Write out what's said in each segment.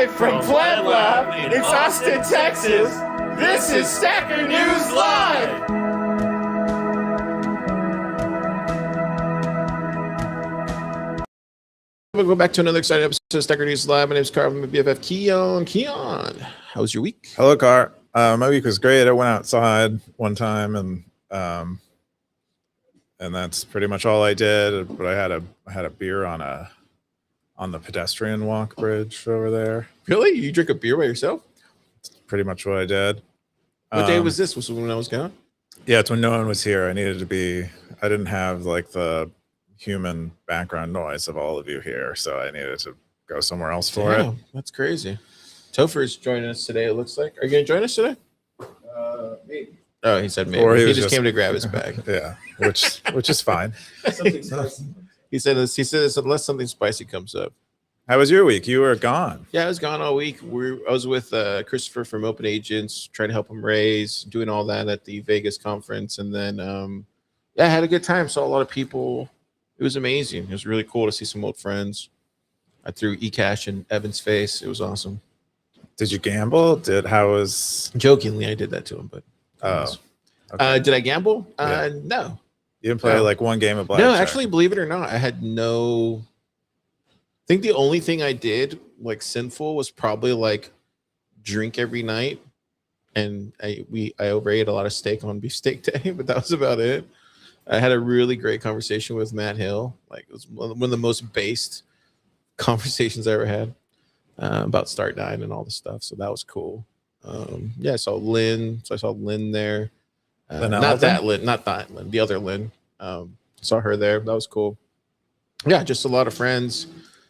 Live from Plant Lab in Austin, Texas, this is Stacker.News Live! We'll go back to another exciting episode of Stacker.News Live. My name is Carl. I'm BFF Keyan. Keyan, how was your week? Hello, Car. My week was great. I went outside one time, and that's pretty much all I did. But I had a beer on the pedestrian walk bridge over there. Really? You drink a beer by yourself? That's pretty much what I did. What day was this? Was it when I was gone? Yeah, it's when no one was here. I didn't have like the human background noise of all of you here, so I needed to go somewhere else for it. That's crazy. Topher's joining us today, it looks like. Are you going to join us today? Maybe. Oh, he said maybe. Or he just came to grab his bag. Yeah, which is fine. Something spicy. He said unless something spicy comes up. How was your week? You were gone. Yeah, I was gone all week. I was with Christopher from Open Agents, trying to help him raise, doing all that at the Vegas conference. And then, I had a good time. Saw a lot of people. It was amazing. It was really cool to see some old friends. I threw eCash in Evan's face. It was awesome. Did you gamble? Jokingly, I did that to him, but okay. Did I gamble? Yeah. No. You didn't play like one game of blackjack? No, actually, believe it or not, I had no. I think the only thing I did like sinful was probably like drink every night, and I overate a lot of steak on beefsteak day, but that was about it. I had a really great conversation with Matt Hill. Like it was one of the most based conversations I ever had about Start 9 and all the stuff. So that was cool. I saw Lynn. So I saw Lynn there. Not that Lynn, the other Lynn. Saw her there. That was cool. Yeah, just a lot of friends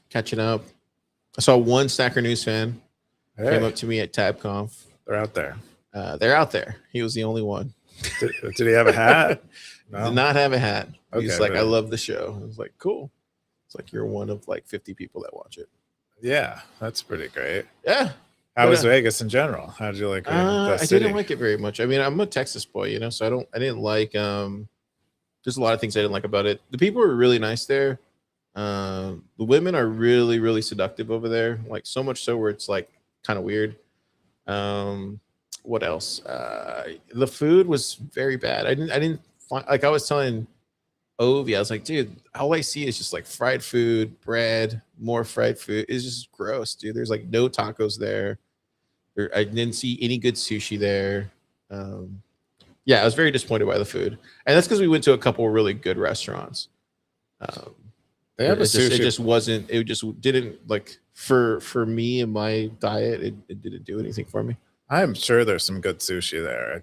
catching up. I saw one Stacker.News fan came up to me at TabConf. They're out there. They're out there. He was the only one. Did he have a hat? No? Did not have a hat. Okay, He's like, I love the show. I was like, cool. It's like you're one of like 50 people that watch it. Yeah, that's pretty great. Yeah. How was Vegas in general? How did you like it? I didn't like it very much. I mean, I'm a Texas boy, so I didn't like there's a lot of things I didn't like about it. The people were really nice there. The women are really, really seductive over there. Like so much so where it's like kind of weird. What else? The food was very bad. I didn't find, like I was telling Ovi, I was like, dude, all I see is just like fried food, bread, more fried food. It's just gross, dude. There's like no tacos there. I didn't see any good sushi there. I was very disappointed by the food, and that's because we went to a couple of really good restaurants. They have it just wasn't. It just didn't like for me and my diet. It didn't do anything for me. I'm sure there's some good sushi there.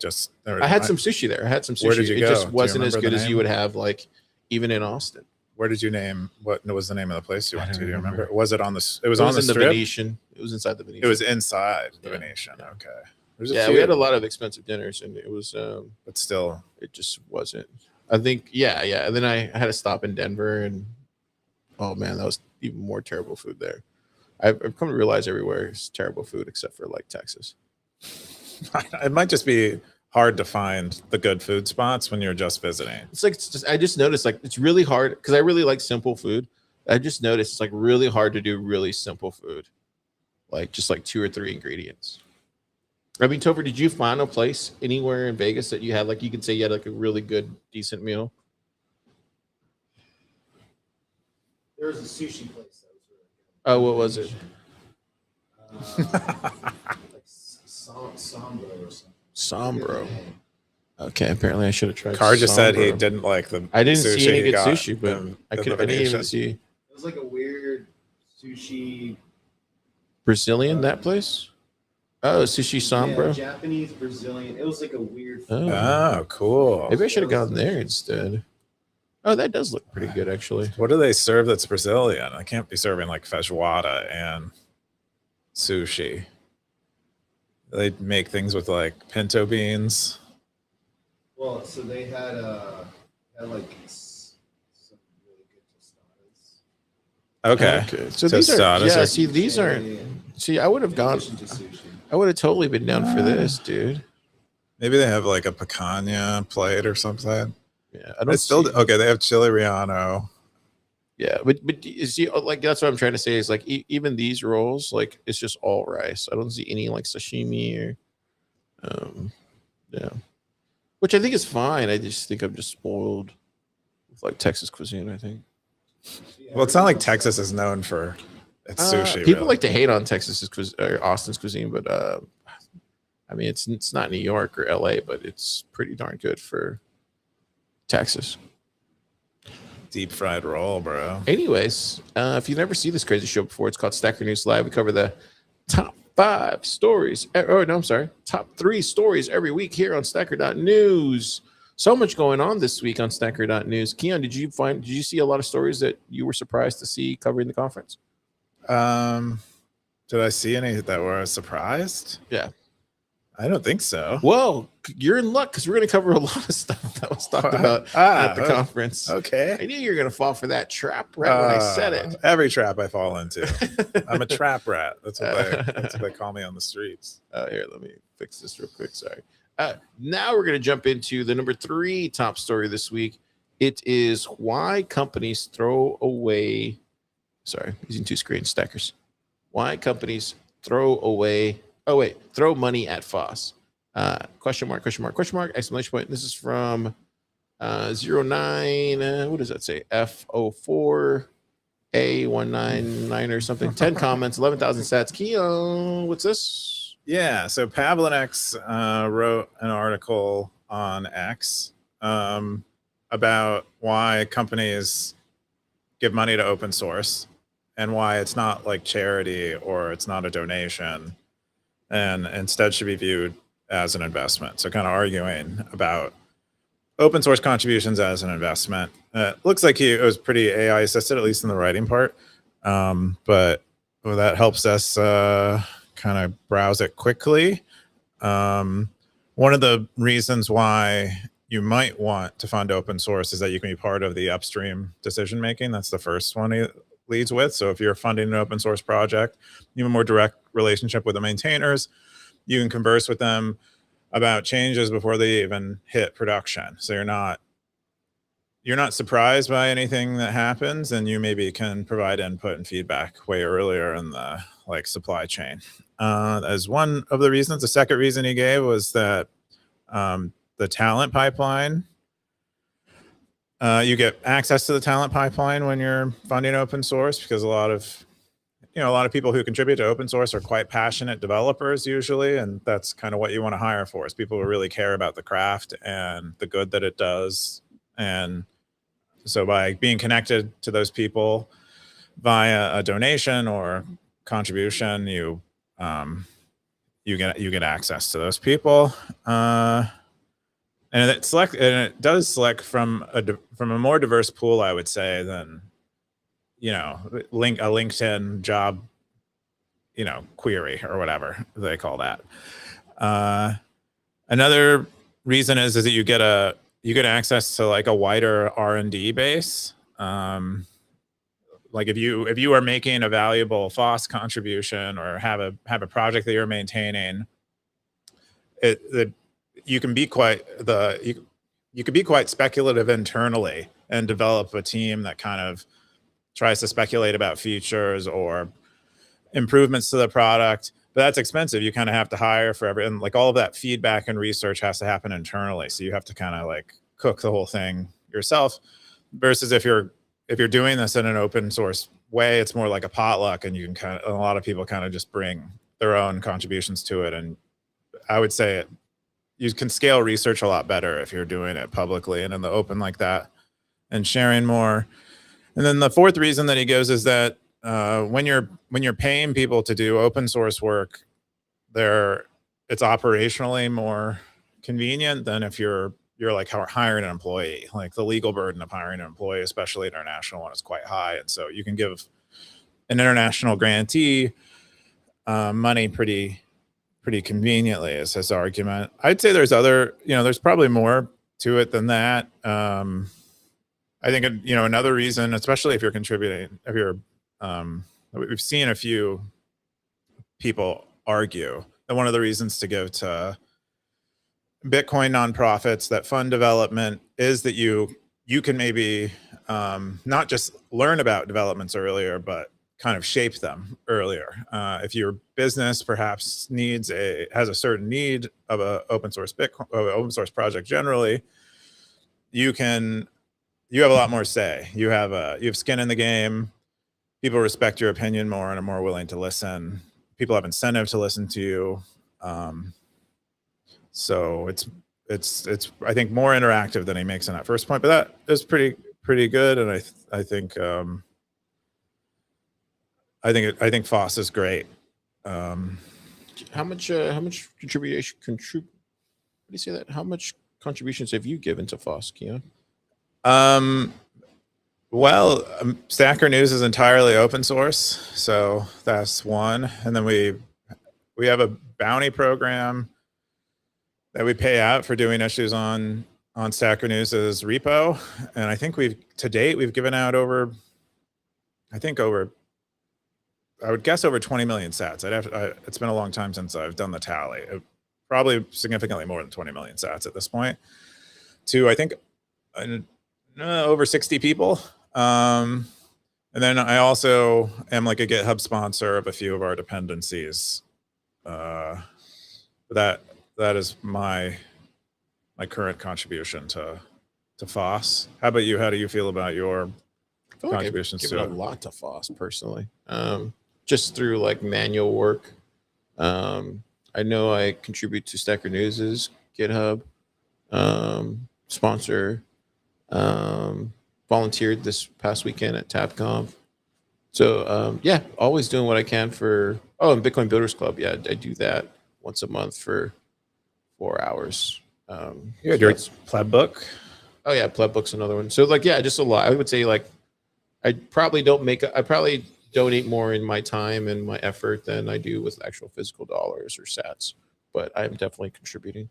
I had some sushi there. I had some sushi. Where did you go? It just wasn't as good as you would have like even in Austin. Where did you name? What was the name of the place you went to? Do you remember? Was it on the? It was on the in Strip? the Venetian. It was inside the Venetian. It was inside the Venetian. Okay. We had a lot of expensive dinners, and it was. But still, it just wasn't. I think, yeah. And then I had to stop in Denver, and oh man, that was even more terrible food there. I've come to realize everywhere is terrible food except for like Texas. It might just be hard to find the good food spots when you're just visiting. I just noticed like it's really hard because I really like simple food. I just noticed it's like really hard to do really simple food, like just like 2 or 3 ingredients. I mean, Topher, did you find a place anywhere in Vegas that you had like you can say you had like a really good, decent meal? There was a sushi place that was really good. Oh, what was it? Like Sombro or something. Sombro. Okay, apparently I should have tried. Car just said he Sombro. didn't like the. I didn't sushi see any he good got sushi, but I didn't even see It was like a weird sushi. Brazilian that place. Oh, sushi Sombro. Yeah, Japanese, Brazilian. It was like a weird. Oh, cool. Maybe I should have gone there instead. Oh, that does look pretty good, actually. What do they serve that's Brazilian? I can't be serving like feijoada and sushi. They make things with like pinto beans. Well, so they had like some really good tostadas. Okay. So these are, Tostadas yeah, are- see, these aren't, see, I would have gone, In addition to sushi. I would have totally been down for this, dude. Maybe they have like a picanha plate or something. Yeah, I don't It's still see- okay. They have chili relleno. Yeah, but you see, like that's what I'm trying to say is like even these rolls, like it's just all rice. I don't see any like sashimi or, yeah, which I think is fine. I just think I'm just spoiled with like Texas cuisine. I think Well, it's not like Texas is known for its sushi. people really. like to hate on Texas's or Austin's cuisine, but I mean it's not New York or LA, but it's pretty darn good for Texas. Deep fried roll, bro. Anyways, if you've never seen this crazy show before, it's called Stacker.News Live. We cover the top 5 stories. Oh, no, I'm sorry. Top 3 stories every week here on Stacker.News. So much going on this week on Stacker.News. Keyan, did you see a lot of stories that you were surprised to see covering the conference? Did I see any that were surprised? Yeah. I don't think so. Well, you're in luck because we're going to cover a lot of stuff that was talked about at the conference. Okay. I knew you were going to fall for that trap right when I said it. Every trap I fall into. I'm a trap rat. That's what they call me on the streets. Here, let me fix this real quick. Sorry. Now we're going to jump into the number 3 top story this week. It is why companies throw away. Sorry, using 2 screens, stackers. Why companies throw money at FOSS. Question mark, exclamation point. This is from 09, what does that say? F04 A199 or something. 10 comments, 11,000 sats. Keyan, what's this? Yeah, so Pavlinex wrote an article on X about why companies give money to open source and why it's not like charity or it's not a donation, and instead should be viewed as an investment. So kind of arguing about open source contributions as an investment. It looks like it was pretty AI assisted, at least in the writing part. But that helps us kind of browse it quickly. One of the reasons why you might want to fund open source is that you can be part of the upstream decision making. That's the first one he leads with. So if you're funding an open source project, you have a more direct relationship with the maintainers. You can converse with them about changes before they even hit production. So you're not surprised by anything that happens, and you maybe can provide input and feedback way earlier in the supply chain. As one of the reasons. The second reason he gave was that the talent pipeline, you get access to the talent pipeline when you're funding open source, because a lot of people who contribute to open source are quite passionate developers usually, and that's kind of what you want to hire for, is people who really care about the craft and the good that it does. And so by being connected to those people via a donation or contribution, you get access to those people. And it does select from a more diverse pool, I would say, than a LinkedIn job, query or whatever they call that. Another reason is that you get access to a wider R&D base. If you are making a valuable FOSS contribution or have a project that you're maintaining, you can be quite speculative internally and develop a team that kind of tries to speculate about features or improvements to the product, but that's expensive. You kind of have to hire for and all of that feedback and research has to happen internally. So you have to kind of cook the whole thing yourself, versus if you're doing this in an open source way, it's more like a potluck, and you can a lot of people kind of just bring their own contributions to it. And I would say you can scale research a lot better if you're doing it publicly and in the open like that and sharing more. And then the fourth reason that he gives is that when you're paying people to do open source work, it's operationally more convenient than if you're hiring an employee. The legal burden of hiring an employee, especially international one, is quite high, and so you can give an international grantee money pretty conveniently, is his argument. I'd say there's probably more to it than that. I think another reason, especially if you're contributing, we've seen a few people argue that one of the reasons to give to Bitcoin nonprofits that fund development is that you you can maybe not just learn about developments earlier, but kind of shape them earlier. If your business perhaps has a certain need of a open source open source project generally, you have a lot more say. You have skin in the game. People respect your opinion more and are more willing to listen. People have incentive to listen to you. So it's I think more interactive than he makes in that first point, but that is pretty good. And I think FOSS is great. How much contribution? What do you say that? How much contributions have you given to FOSS, Keyan? Well, Stacker.News is entirely open source, so that's one. And then we have a bounty program that we pay out for doing issues on Stacker.News' repo, and I think to date we've given out over I would guess over 20 million sats. It's been a long time since I've done the tally. Probably significantly more than 20 million sats at this point. To I think over 60 people. And then I also am like a GitHub sponsor of a few of our dependencies. That is my current contribution to FOSS. How about you? How do you feel about your contributions I've to given a lot to FOSS personally, just through like manual work. I know I contribute to Stacker News's GitHub, sponsor, volunteered this past weekend at TabConf. So yeah, always doing what I can for. Oh, and Bitcoin Builders Club. Yeah, I do that once a month for 4 hours. you had your pleb book? Oh yeah, Pleb Book's another one. So like, yeah, just a lot. I would say like, I probably donate more in my time and my effort than I do with actual physical dollars or sats, but I'm definitely contributing.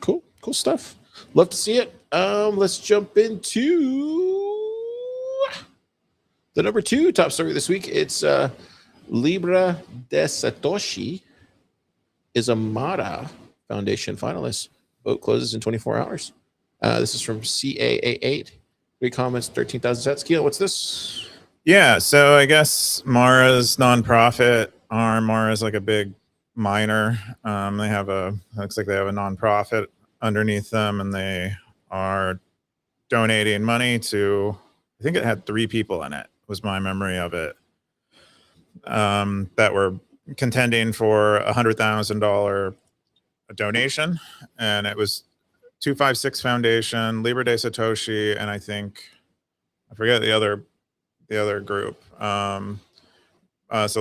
Cool stuff. Love to see it. Let's jump into the number 2 top story this week. It's Libra de Satoshi is a Mara Foundation finalist. Vote closes in 24 hours. This is from CAA8. 3 comments, 13,000 sats. Keyan, what's this? Yeah, so I guess Mara's nonprofit arm. Mara's like a big miner. Looks like they have a nonprofit underneath them, and they are donating money to, I think it had 3 people in it, was my memory of it, that were contending for $100,000 donation. And it was 256 Foundation, Libra de Satoshi, and I forget the other group. So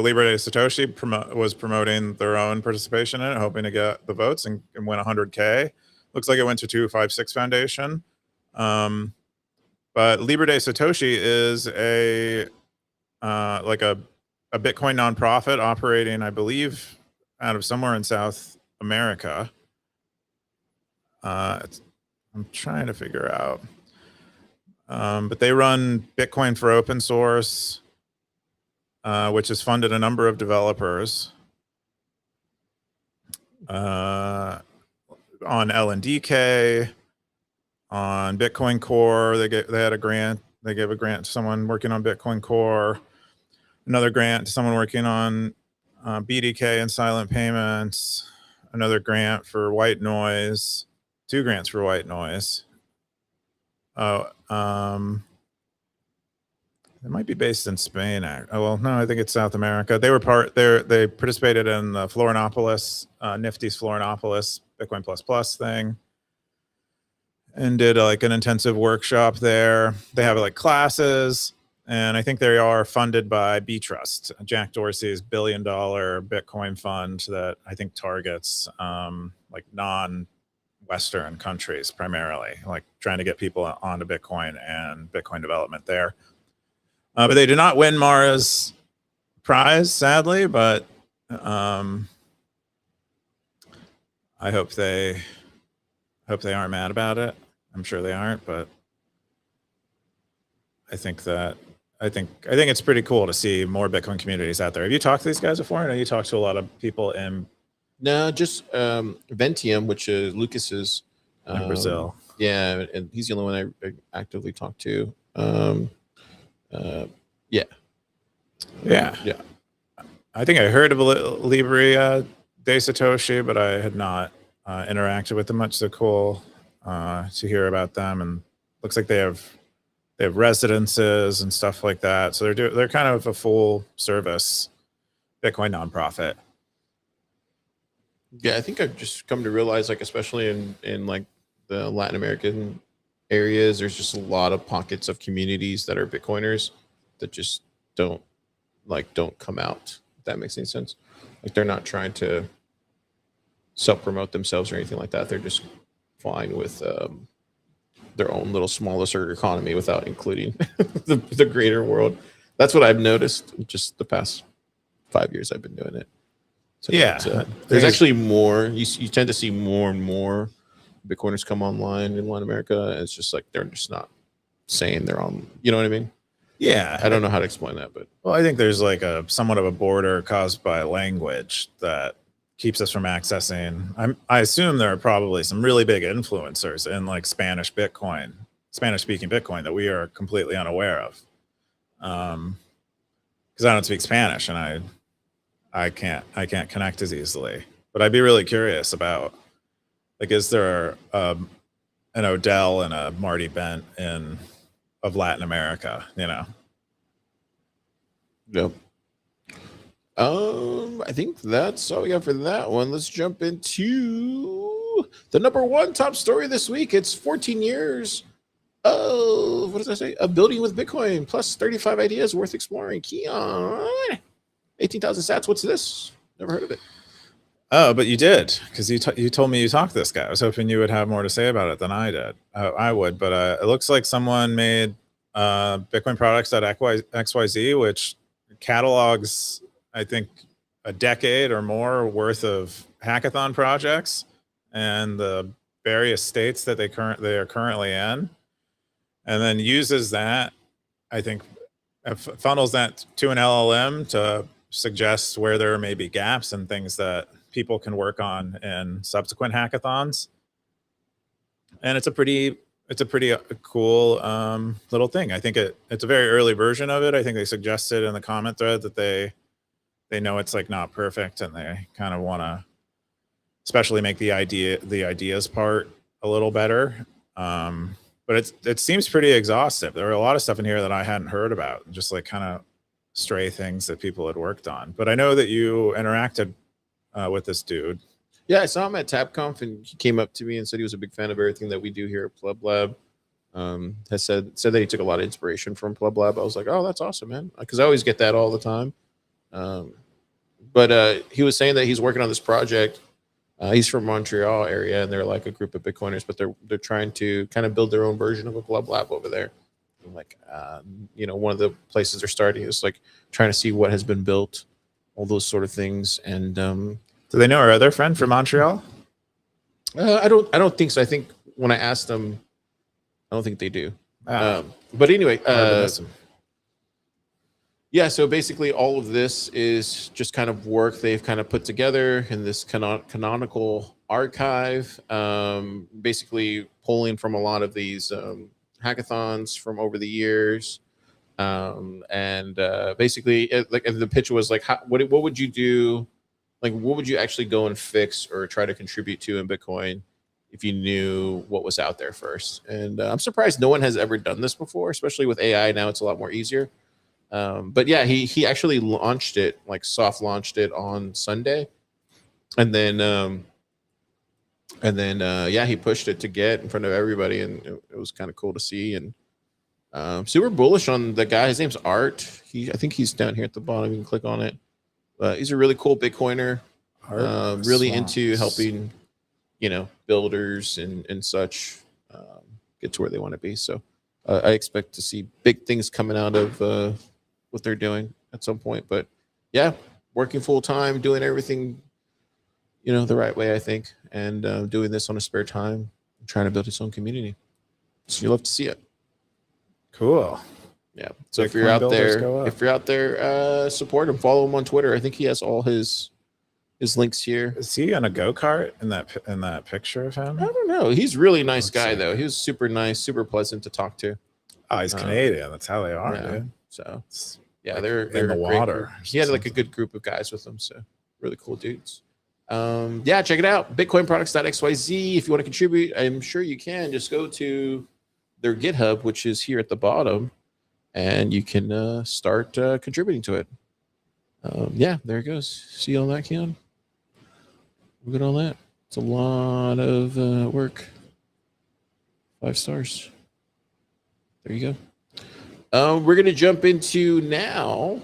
Libra de Satoshi was promoting their own participation in it, hoping to get the votes and win 100K. Looks like it went to 256 Foundation. But Libra de Satoshi is a Bitcoin nonprofit operating, I believe, out of somewhere in South America. I'm trying to figure out. But they run Bitcoin for open source, which has funded a number of developers on LNDK, on Bitcoin Core. They had a grant. They gave a grant to someone working on Bitcoin Core, another grant to someone working on BDK and silent payments, another grant for white noise, 2 grants for white noise. It might be based in Spain. Oh, well, no, I think it's South America. They participated in the Florinopolis, Nifty's Florinopolis Bitcoin Plus thing, and did like an intensive workshop there. They have like classes, and I think they are funded by B-Trust, Jack Dorsey's $1 billion Bitcoin fund that I think targets like non-Western countries primarily, like trying to get people onto Bitcoin and Bitcoin development there. But they did not win Mara's prize, sadly, but I hope they aren't mad about it. I'm sure they aren't, but I think it's pretty cool to see more Bitcoin communities out there. Have you talked to these guys before? I know you talked to a lot of people in No, just Ventium, which is Lucas's Brazil. Yeah, and he's the only one I actively talk to. Yeah. Yeah. Yeah. I think I heard of Libre de Satoshi, but I had not interacted with them much. So cool to hear about them, and looks like they have residences and stuff like that. So they're kind of a full service Bitcoin nonprofit. Yeah, I think I've just come to realize, like, especially in like the Latin American areas, there's just a lot of pockets of communities that are Bitcoiners that just don't don't come out. If that makes any sense. Like, they're not trying to self promote themselves or anything like that. They're just fine with their own little smaller economy without including the greater world. That's what I've noticed just the past 5 years I've been doing it. So Yeah. there's actually more. You tend to see more and more Bitcoiners come online in Latin America. It's just like they're just not saying they're on. You know what I mean? Yeah. I don't know how to explain that, but Well, I think there's like a somewhat of a border caused by language that keeps us from accessing. I assume there are probably some really big influencers in like Spanish speaking Bitcoin that we are completely unaware of. Because I don't speak Spanish and I can't connect as easily. But I'd be really curious about, like, is there an Odell and a Marty Bent of Latin America? You know. yep. I think that's all we got for that one. Let's jump into the number one top story this week. It's 14 years of, what does I say? A building with Bitcoin plus 35 ideas worth exploring. Keyan, 18,000 sats. What's this? Never heard of it. Oh, but you did, because you told me you talked to this guy. I was hoping you would have more to say about it than I did. I would, but it looks like someone made Bitcoin products at XYZ, which catalogs, I think, a decade or more worth of hackathon projects and the various states that they are currently in, and then uses that, I think, funnels that to an LLM to suggest where there may be gaps and things that people can work on in subsequent hackathons. And it's a pretty cool little thing. I think it's a very early version of it. I think they suggested in the comment thread that they know it's like not perfect, and they kind of want to especially make the ideas part a little better. But it seems pretty exhaustive. There were a lot of stuff in here that I hadn't heard about, just like kind of stray things that people had worked on. But I know that you interacted with this dude. Yeah, I saw him at TapConf, and he came up to me and said he was a big fan of everything that we do here at Pleb Lab. Has said that he took a lot of inspiration from Pleb Lab. I was like, oh, that's awesome, man, because I always get that all the time. But he was saying that he's working on this project. He's from Montreal area, and they're like a group of Bitcoiners, but they're trying to kind of build their own version of a Pleb Lab over there. And like, one of the places they're starting is like trying to see what has been built, all those sort of things. And do they know our other friend from Montreal? I don't think so. I think when I asked them, I don't think they do. But anyway, yeah, so basically all of this is just kind of work they've kind of put together in this canonical archive, basically pulling from a lot of these hackathons from over the years. And basically, the pitch was like, what would you do? Like, what would you actually go and fix or try to contribute to in Bitcoin if you knew what was out there first? And I'm surprised no one has ever done this before, especially with AI. Now it's a lot more easier. But yeah, he actually launched it, like soft launched it on Sunday, and then yeah, he pushed it to get in front of everybody, and it was kind of cool to see. And super bullish on the guy. His name's Art. I think he's down here at the bottom. You can click on it. He's a really cool Bitcoiner. Really into helping, builders and such get to where they want to be. So I expect to see big things coming out of what they're doing at some point. But yeah, working full time, doing everything, the right way, I think, and doing this on a spare time, trying to build its own community. So you love to see it. Cool. Yeah. So if you're out there, support him, follow him on Twitter. I think he has all his His links here. Is he on a go-kart in that picture of him? I don't know. He's a really nice Let's guy see. though. He was super nice, super pleasant to talk to. Oh, he's Canadian. That's how they are, Yeah. dude. So It's yeah, like they're in the a great water. group. He had like a good group of guys with him. So really cool dudes. Yeah, check it out. Bitcoinproducts.xyz. If you want to contribute, I'm sure you can. Just go to their GitHub, which is here at the bottom, and you can start contributing to it. Yeah, there it goes. See all that, Keyan? Look at all that. It's a lot of work. 5 stars. There you go. We're gonna jump into now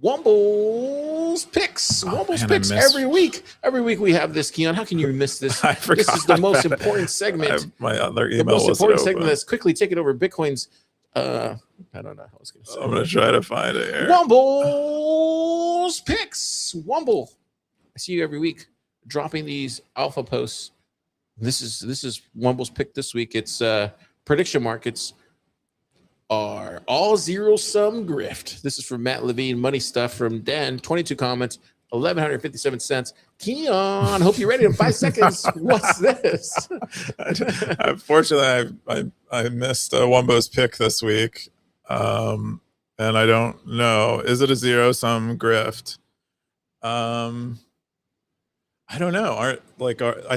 Wumble's picks. Wumble's man, picks every week. Every week we have this, Keyan. How can you miss this? I forgot. This is the most important segment. My other email The most wasn't important open. segment that's quickly taking over Bitcoin's. I don't know how I was gonna say. I'm gonna try to find it here. Wumble's picks. Wumble. I see you every week dropping these alpha posts. This is Wumble's pick this week. It's prediction markets are all zero sum grift. This is from Matt Levine. Money stuff from Dan. 22 comments, 1,157 cents. Keyan, hope you're ready in 5 seconds. What's this? Unfortunately, I missed Wumbo's pick this week, and I don't know. Is it a zero sum grift? I don't know. I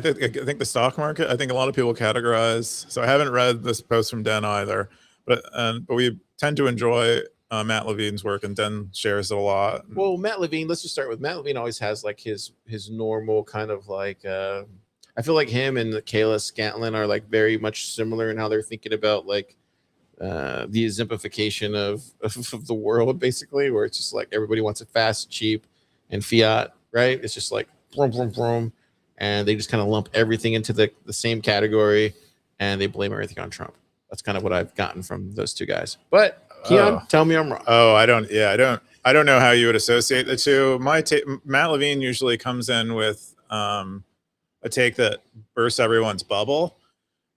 think the stock market. I think a lot of people categorize. So I haven't read this post from Den either, but we tend to enjoy Matt Levine's work, and Den shares it a lot. Well, Matt Levine. Let's just start with Matt Levine. Always has like his normal kind of like. I feel like him and Kayla Scantlin are like very much similar in how they're thinking about like the exemplification of the world, basically, where it's just like everybody wants it fast, cheap, and fiat. Right? It's just like. Vroom, vroom, vroom, and they just kind of lump everything into the same category, and they blame everything on Trump. That's kind of what I've gotten from those two guys. But Keyan, tell me I'm wrong. Oh, I don't know how you would associate the two. Matt Levine usually comes in with a take that bursts everyone's bubble.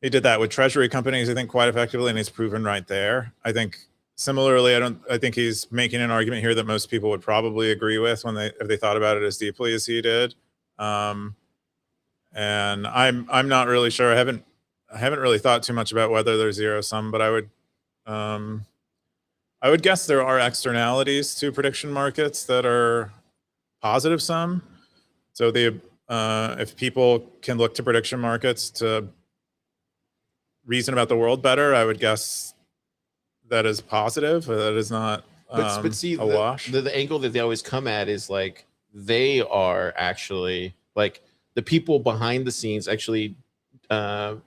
He did that with treasury companies, I think, quite effectively, and he's proven right there. I think similarly, I think he's making an argument here that most people would probably agree with if they thought about it as deeply as he did. And I'm not really sure. I haven't really thought too much about whether there's zero sum, but I would guess there are externalities to prediction markets that are positive sum. So if people can look to prediction markets to reason about the world better, I would guess that is positive. That is not but see, a wash. The angle that they always come at is like they are actually like the people behind the scenes actually that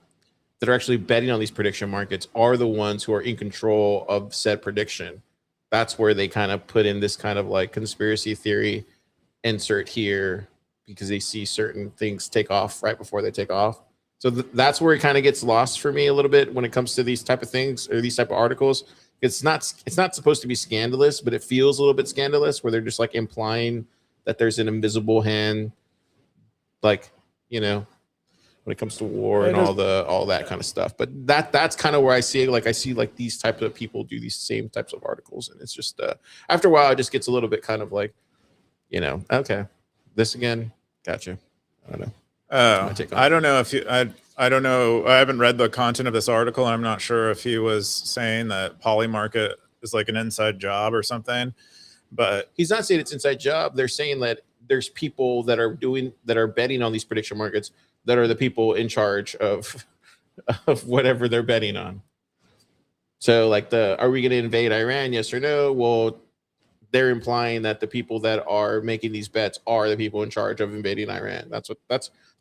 are actually betting on these prediction markets are the ones who are in control of said prediction. That's where they kind of put in this kind of like conspiracy theory insert here because they see certain things take off right before they take off. So that's where it kind of gets lost for me a little bit when it comes to these type of things or these type of articles. It's not supposed to be scandalous, but it feels a little bit scandalous where they're just like implying that there's an invisible hand, like, you know, when it comes to war and all that kind of stuff. But that's kind of where I see it. Like I see like these types of people do these same types of articles, and it's just after a while it just gets a little bit kind of like, you know, okay, this again, gotcha. I don't know. I don't know if I don't know. I haven't read the content of this article. I'm not sure if he was saying that Polymarket is like an inside job or something. But he's not saying it's inside job. They're saying that there's people that are betting on these prediction markets that are the people in charge of whatever they're betting on. So like are we going to invade Iran? Yes or no? Well, they're implying that the people that are making these bets are the people in charge of invading Iran. That's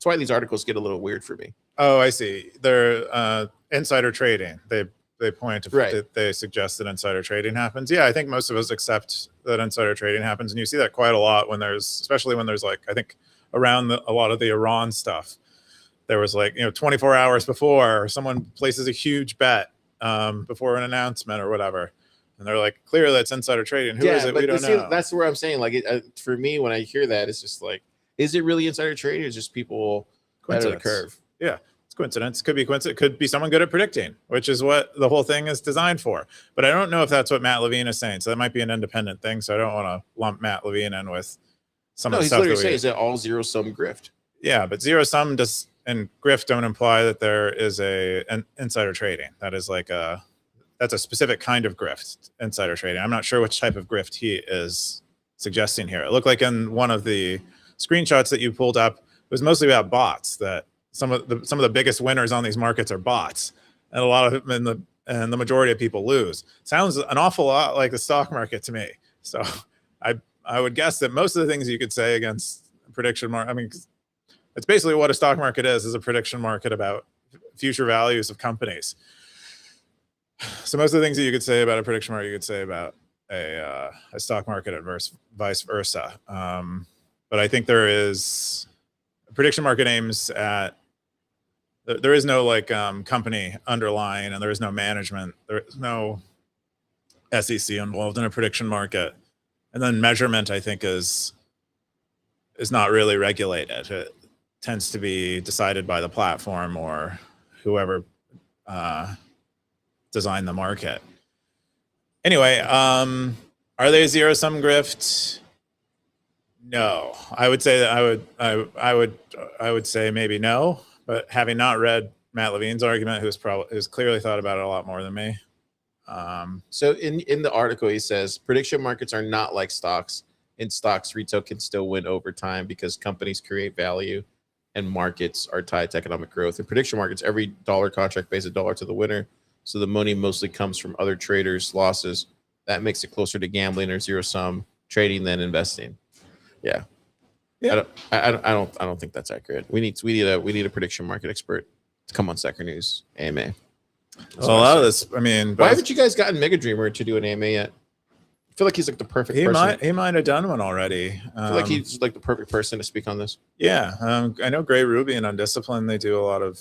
why these articles get a little weird for me. Oh, I see. They're insider trading. They point to right. They suggest that insider trading happens. Yeah, I think most of us accept that insider trading happens, and you see that quite a lot especially when there's like, I think around a lot of the Iran stuff, there was like, 24 hours before someone places a huge bet before an announcement or whatever. And they're like, clearly that's insider trading. Who is it? We don't know. That's where I'm saying, like, for me, when I hear that, it's just like, is it really insider trading or is it just people ahead of the curve? Yeah, it's coincidence. Could be coincidence. Could be someone good at predicting, which is what the whole thing is designed for. But I don't know if that's what Matt Levine is saying. So that might be an independent thing. So I don't want to lump Matt Levine in with some No, of the he's stuff literally that saying we. is that all zero sum grift. Yeah, but zero sum does and grift don't imply that there is an insider trading. That is like that's a specific kind of grift, insider trading. I'm not sure which type of grift he is suggesting here. It looked like in one of the screenshots that you pulled up, it was mostly about bots. That some of the biggest winners on these markets are bots, and a lot of them and the majority of people lose. Sounds an awful lot like the stock market to me. So I would guess that most of the things you could say against prediction market, I mean, it's basically what a stock market is a prediction market about future values of companies. So most of the things that you could say about a prediction market, you could say about a stock market and vice versa. But I think there is a prediction market aims at, there is no like company underlying, and there is no management. There is no SEC involved in a prediction market. And then measurement, I think, is not really regulated. It tends to be decided by the platform or whoever designed the market. Anyway, are they a zero sum grift? No, I would say that I would say maybe no. But having not read Matt Levine's argument, who's clearly thought about it a lot more than me. So in the article, he says prediction markets are not like stocks. In stocks, retail can still win over time because companies create value and markets are tied to economic growth. In prediction markets, every dollar contract pays $1 to the winner. So the money mostly comes from other traders' losses. That makes it closer to gambling or zero sum trading than investing. Yeah. I don't think that's accurate. We need a prediction market expert to come on Stacker.News AMA. Well, a lot of this, I mean, why haven't you guys gotten Mega Dreamer to do an AMA yet? I feel like he's like the perfect person. He might have done one already. I feel like he's like the perfect person to speak on this. Yeah, I know Gray Ruby and Undisciplined, they do a lot of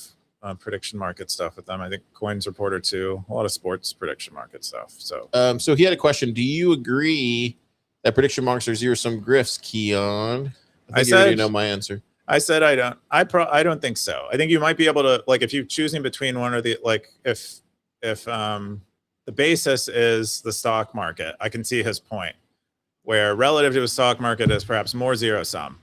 prediction market stuff with them. I think Coins Reporter too, a lot of sports prediction market stuff. So he had a question. Do you agree that prediction markets are zero sum grifts, Keyan? I think you already know my answer. I said I don't. I don't think so. I think you might be able to, like, if you're choosing between one or the, like, if the basis is the stock market, I can see his point, where relative to a stock market is perhaps more zero sum.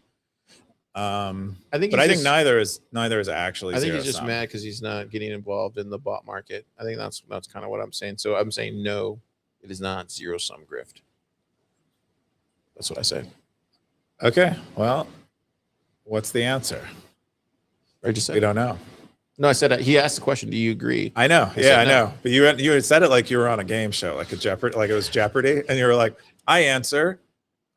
I think neither is actually. I think he's just mad because he's not getting involved in the bot market. I think that's kind of what I'm saying. So I'm saying no, it is not zero sum grift. That's what I say. Okay, well, what's the answer? I just said we don't know. No, I said he asked the question. Do you agree? I know. I know. But you had said it like you were on a game show, like a Jeopardy, like it was Jeopardy, and you were like, "I answer."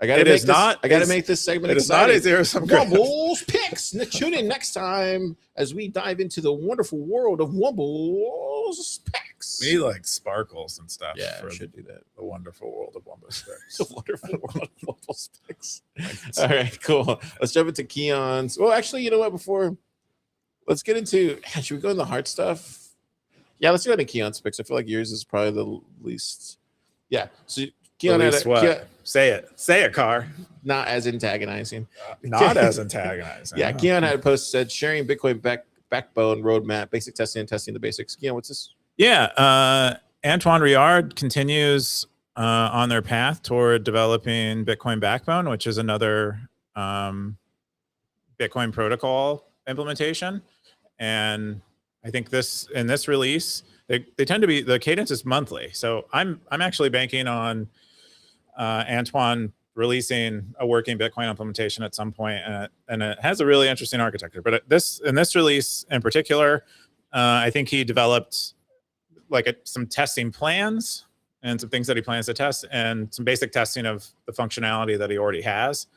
I got to make this segment exciting. It's not a zero sum grift. Wumbles picks. Tune in next time as we dive into the wonderful world of Wumbles picks. We need like sparkles and stuff. Yeah, we should do that. The wonderful world of Wumbles picks. The wonderful world of Wumbles picks. All right, cool. Let's jump into Keyan's. Well, actually, you know what? Let's get into. Should we go into the hard stuff? Yeah, let's go into Keyan's picks. I feel like yours is probably the least. Yeah. So Keyan had say it, Carr. Not as antagonizing. Not as antagonizing. Yeah, Keyan had a post said sharing Bitcoin backbone roadmap, basic testing and testing the basics. Keyan, what's this? Yeah, Antoine Riard continues on their path toward developing Bitcoin backbone, which is another Bitcoin protocol implementation. And I think in this release, they tend to be, the cadence is monthly. So I'm actually banking on Antoine releasing a working Bitcoin implementation at some point, and it has a really interesting architecture. But in this release in particular, I think he developed like some testing plans and some things that he plans to test, and some basic testing of the functionality that he already has.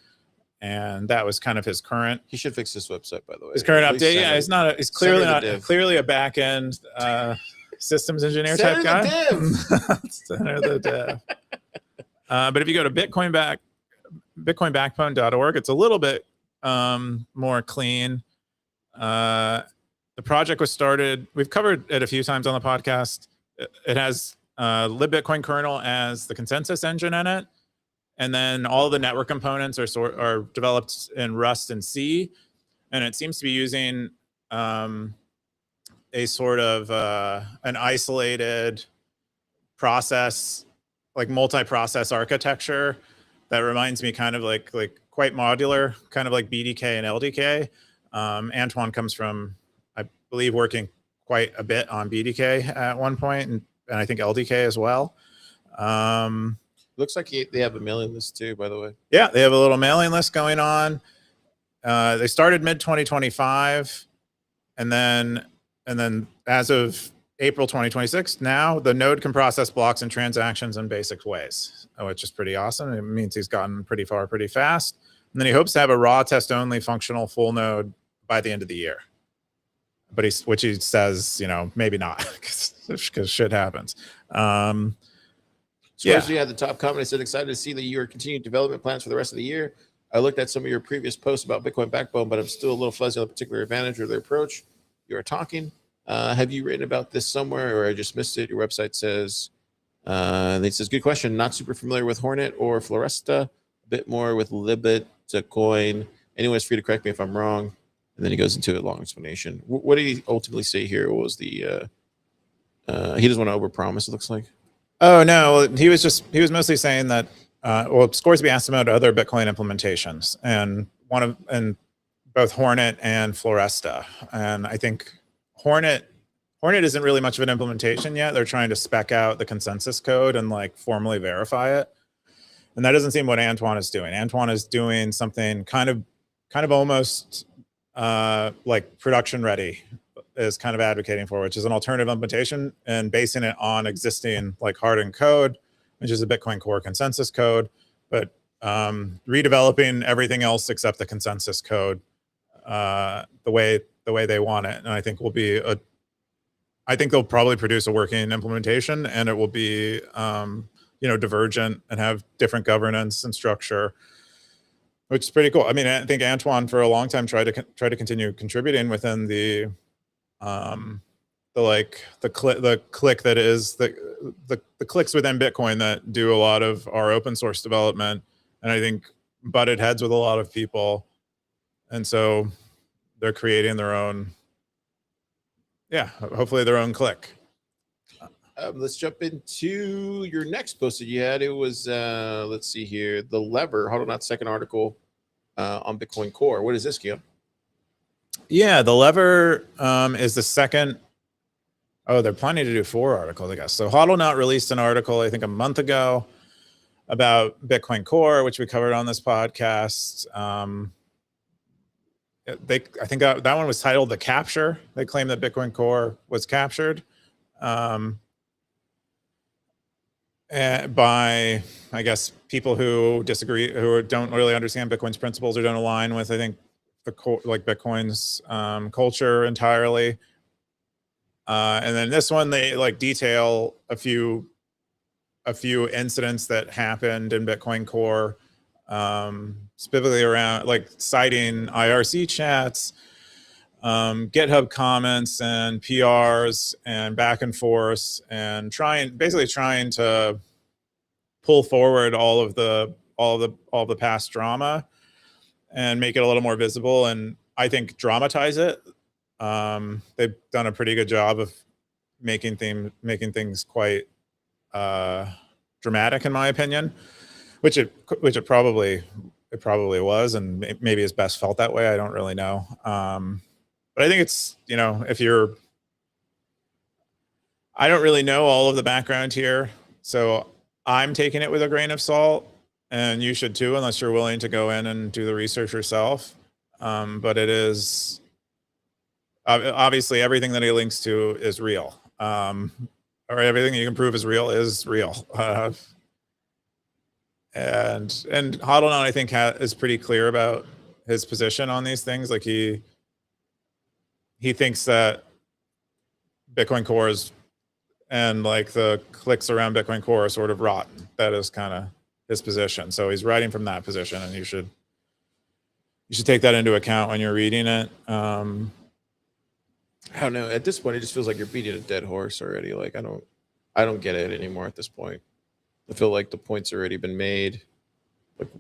And that was kind of his current. He should fix this website, by the way. His current update. Yeah, it's clearly a back end systems engineer type guy. Center the dev. But if you go to bitcoinbackbone.org, it's a little bit more clean. The project was started. We've covered it a few times on the podcast. It has libbitcoin kernel as the consensus engine in it. And then all the network components are developed in Rust and C. And it seems to be using a sort of an isolated process, like multi-process architecture that reminds me kind of like quite modular, kind of like BDK and LDK. Antoine comes from, I believe, working quite a bit on BDK at one point, and I think LDK as well. Looks like they have a mailing list too, by the way. Yeah, they have a little mailing list going on. They started mid 2025, and then as of April 2026, now the node can process blocks and transactions in basic ways, which is pretty awesome. It means he's gotten pretty far pretty fast. And then he hopes to have a raw test only functional full node by the end of the year. But which he says, maybe not, because shit happens. So as we had the top comment, I said, excited to see that you are continuing development plans for the rest of the year. I looked at some of your previous posts about Bitcoin Backbone, but I'm still a little fuzzy on the particular advantage or the approach you are talking. Have you written about this somewhere, or I just missed it? Your website says, it says, good question. Not super familiar with Hornet or Floresta, a bit more with Libet, Coin. Anyone's free to correct me if I'm wrong. And then he goes into a long explanation. What did he ultimately say here? What was the, he doesn't want to overpromise, it looks like. Oh, no, he was mostly saying that, Scoresby asked him about other Bitcoin implementations, and both Hornet and Floresta. And I think Hornet isn't really much of an implementation yet. They're trying to spec out the consensus code and like formally verify it. And that doesn't seem what Antoine is doing. Antoine is doing something kind of almost like production ready, is kind of advocating for, which is an alternative implementation and basing it on existing like hardened code, which is a Bitcoin Core consensus code, but redeveloping everything else except the consensus code the way they want it. And I think I think they'll probably produce a working implementation, and it will be divergent and have different governance and structure, which is pretty cool. I mean, I think Antoine for a long time tried to continue contributing within the clique that is the cliques within Bitcoin that do a lot of our open source development, and I think butted heads with a lot of people, and so they're creating their own, hopefully their own clique. Let's jump into your next post that you had. It was let's see here, the lever HODL second article on Bitcoin Core. What is this, Keyan? Yeah, the lever is the second. Oh, they're planning to do 4 articles, I guess. So HODL released an article, I think a month ago, about Bitcoin Core, which we covered on this podcast. I think that one was titled "The Capture." They claim that Bitcoin Core was captured by, I guess, people who disagree, who don't really understand Bitcoin's principles or don't align with, I think, Bitcoin's culture entirely. And then this one, they detail a few incidents that happened in Bitcoin Core, specifically around citing IRC chats, GitHub comments and PRs and back and forth, and basically trying to pull forward all of the past drama and make it a little more visible, and I think dramatize it. They've done a pretty good job of making things quite dramatic, in my opinion, which it probably was, and maybe is best felt that way. I don't really know. But I think it's, I don't really know all of the background here, so I'm taking it with a grain of salt, and you should too, unless you're willing to go in and do the research yourself. But it is obviously everything that he links to is real, or everything you can prove is real. And HODL, I think, is pretty clear about his position on these things. Like he thinks that Bitcoin Core and the clicks around Bitcoin Core are sort of rotten. That is kind of his position. So he's writing from that position, and you should take that into account when you're reading it. I don't know. At this point, it just feels like you're beating a dead horse already. I don't get it anymore at this point. I feel like the point's already been made.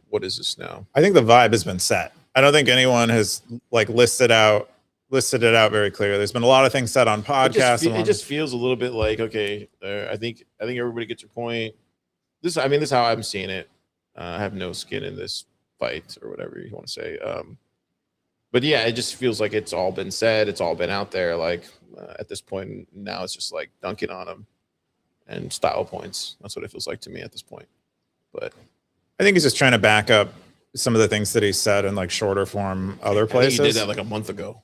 What is this now? I think the vibe has been set. I don't think anyone has listed it out very clearly. There's been a lot of things said on podcasts. It just feels a little bit like, okay, I think everybody gets your point. This is how I'm seeing it. I have no skin in this fight or whatever you want to say. But yeah, it just feels like it's all been said. It's all been out there. Like at this point now, it's just like dunking on him and style points. That's what it feels like to me at this point. But I think he's just trying to back up some of the things that he said in like shorter form other places. I think he did that like a month ago.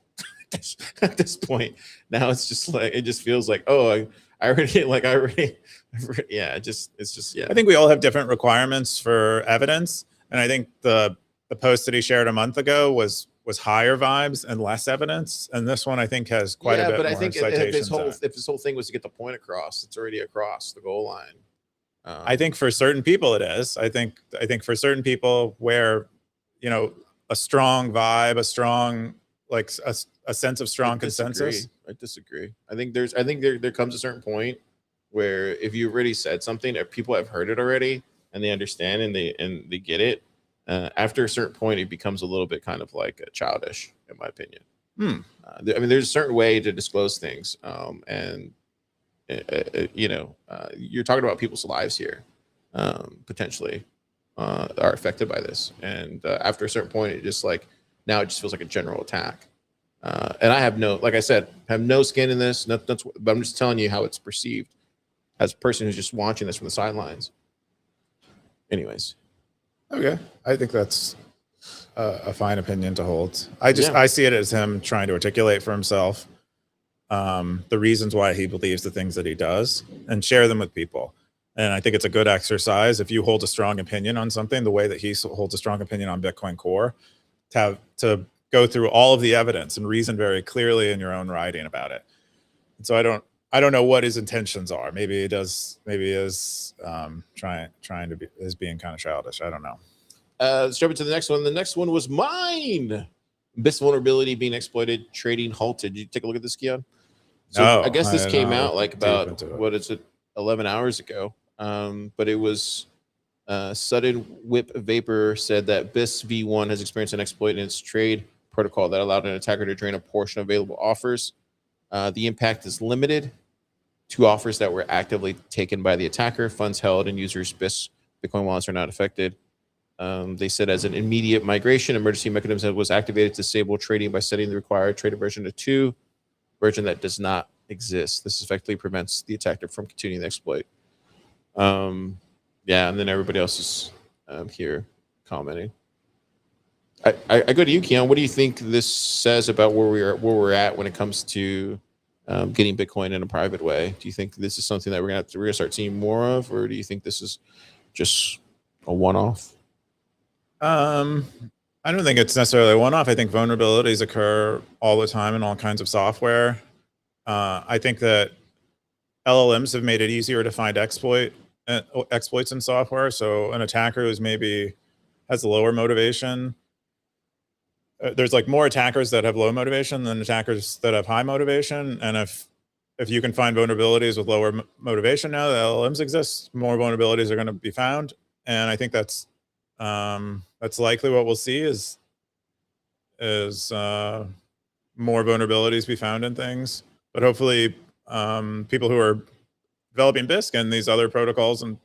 At this point, now it's just like it just feels like I already yeah. It's just yeah. I think we all have different requirements for evidence, and I think the post that he shared a month ago was higher vibes and less evidence, and this one I think has quite a bit but more I think citations. if this whole thing was to get the point across, it's already across the goal line. I think for certain people it is. I think for certain people where a strong vibe, a strong like a sense of strong consensus. I disagree. I think there comes a certain point where if you already said something, if people have heard it already and they understand and they get it, after a certain point, it becomes a little bit kind of like childish, in my opinion. I mean, there's a certain way to disclose things, and you're talking about people's lives here, potentially are affected by this, and after a certain point, it just like now it just feels like a general attack. And I have like I said, have no skin in this. But I'm just telling you how it's perceived as a person who's just watching this from the sidelines. Anyways. Okay. I think that's a fine opinion to hold. I see it as him trying to articulate for himself the reasons why he believes the things that he does and share them with people. And I think it's a good exercise if you hold a strong opinion on something, the way that he holds a strong opinion on Bitcoin Core, to go through all of the evidence and reason very clearly in your own writing about it. And so I don't know what his intentions are. Maybe he is trying to be being kind of childish. I don't know. Let's jump into the next one. The next one was mine. BIS vulnerability being exploited, trading halted. Did you take a look at this, Keyan? So no, I guess this came out like about 11 hours ago. But it was Sudden Whip Vapor said that BIS v1 has experienced an exploit in its trade protocol that allowed an attacker to drain a portion of available offers. The impact is limited to offers that were actively taken by the attacker. Funds held and users' BIS Bitcoin wallets are not affected. They said as an immediate migration, emergency mechanism was activated to disable trading by setting the required trader version to 2, version that does not exist. This effectively prevents the attacker from continuing the exploit. Yeah, and then everybody else is here commenting. I go to you, Keyan. What do you think this says about where we're at when it comes to getting Bitcoin in a private way? Do you think this is something that we're gonna start seeing more of, or do you think this is just a one-off? I don't think it's necessarily a one-off. I think vulnerabilities occur all the time in all kinds of software. I think that LLMs have made it easier to find exploits in software. So an attacker who's maybe has a lower motivation. There's like more attackers that have low motivation than attackers that have high motivation. And if you can find vulnerabilities with lower motivation now that LLMs exist, more vulnerabilities are going to be found. And I think that's likely what we'll see is more vulnerabilities be found in things. But hopefully people who are developing BISC and these other protocols and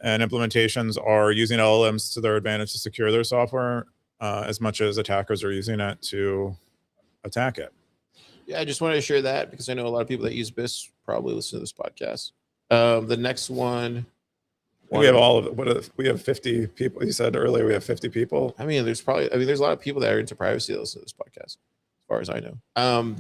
implementations are using LLMs to their advantage to secure their software as much as attackers are using it to attack it. Yeah, I just wanted to share that because I know a lot of people that use BIS probably listen to this podcast. The next one. We have all of it. We have 50 people. You said earlier we have 50 people. I mean, there's a lot of people that are into privacy that listen to this podcast, as far as I know.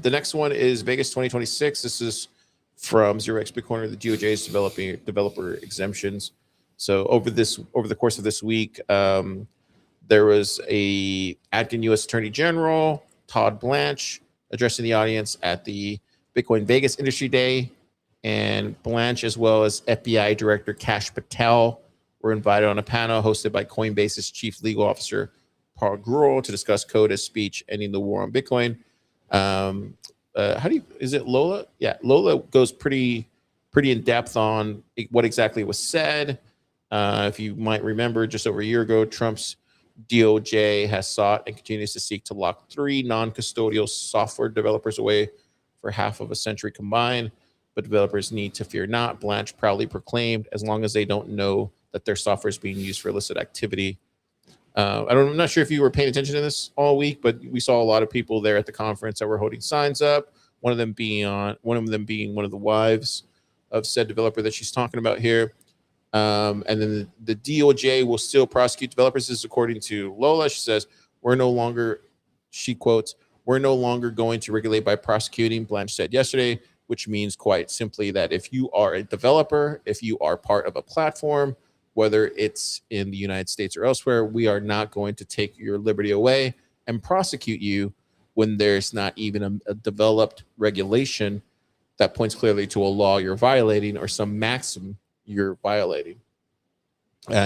The next one is Vegas 2026. This is from 0x Bitcoiner. The DOJ is developing developer exemptions. So over the course of this week, there was a acting U.S. Attorney General Todd Blanche addressing the audience at the Bitcoin Vegas Industry Day. And Blanche, as well as FBI Director Kash Patel, were invited on a panel hosted by Coinbase's Chief Legal Officer, Paul Grewal, to discuss code as speech, ending the war on Bitcoin. Is it Lola? Yeah, Lola goes pretty in depth on what exactly was said. If you might remember, just over a year ago, Trump's DOJ has sought and continues to seek to lock 3 non-custodial software developers away for half of a century combined. But developers need to fear not, Blanche proudly proclaimed, as long as they don't know that their software is being used for illicit activity. I'm not sure if you were paying attention to this all week, but we saw a lot of people there at the conference that were holding signs up. One of them being one of the wives of said developer that she's talking about here. And then the DOJ will still prosecute developers. This is according to Lola. She says, she quotes, "We're no longer going to regulate by prosecuting," Blanche said yesterday, which means quite simply that if you are a developer, if you are part of a platform, whether it's in the United States or elsewhere, we are not going to take your liberty away and prosecute you when there's not even a developed regulation that points clearly to a law you're violating or some maxim you're violating.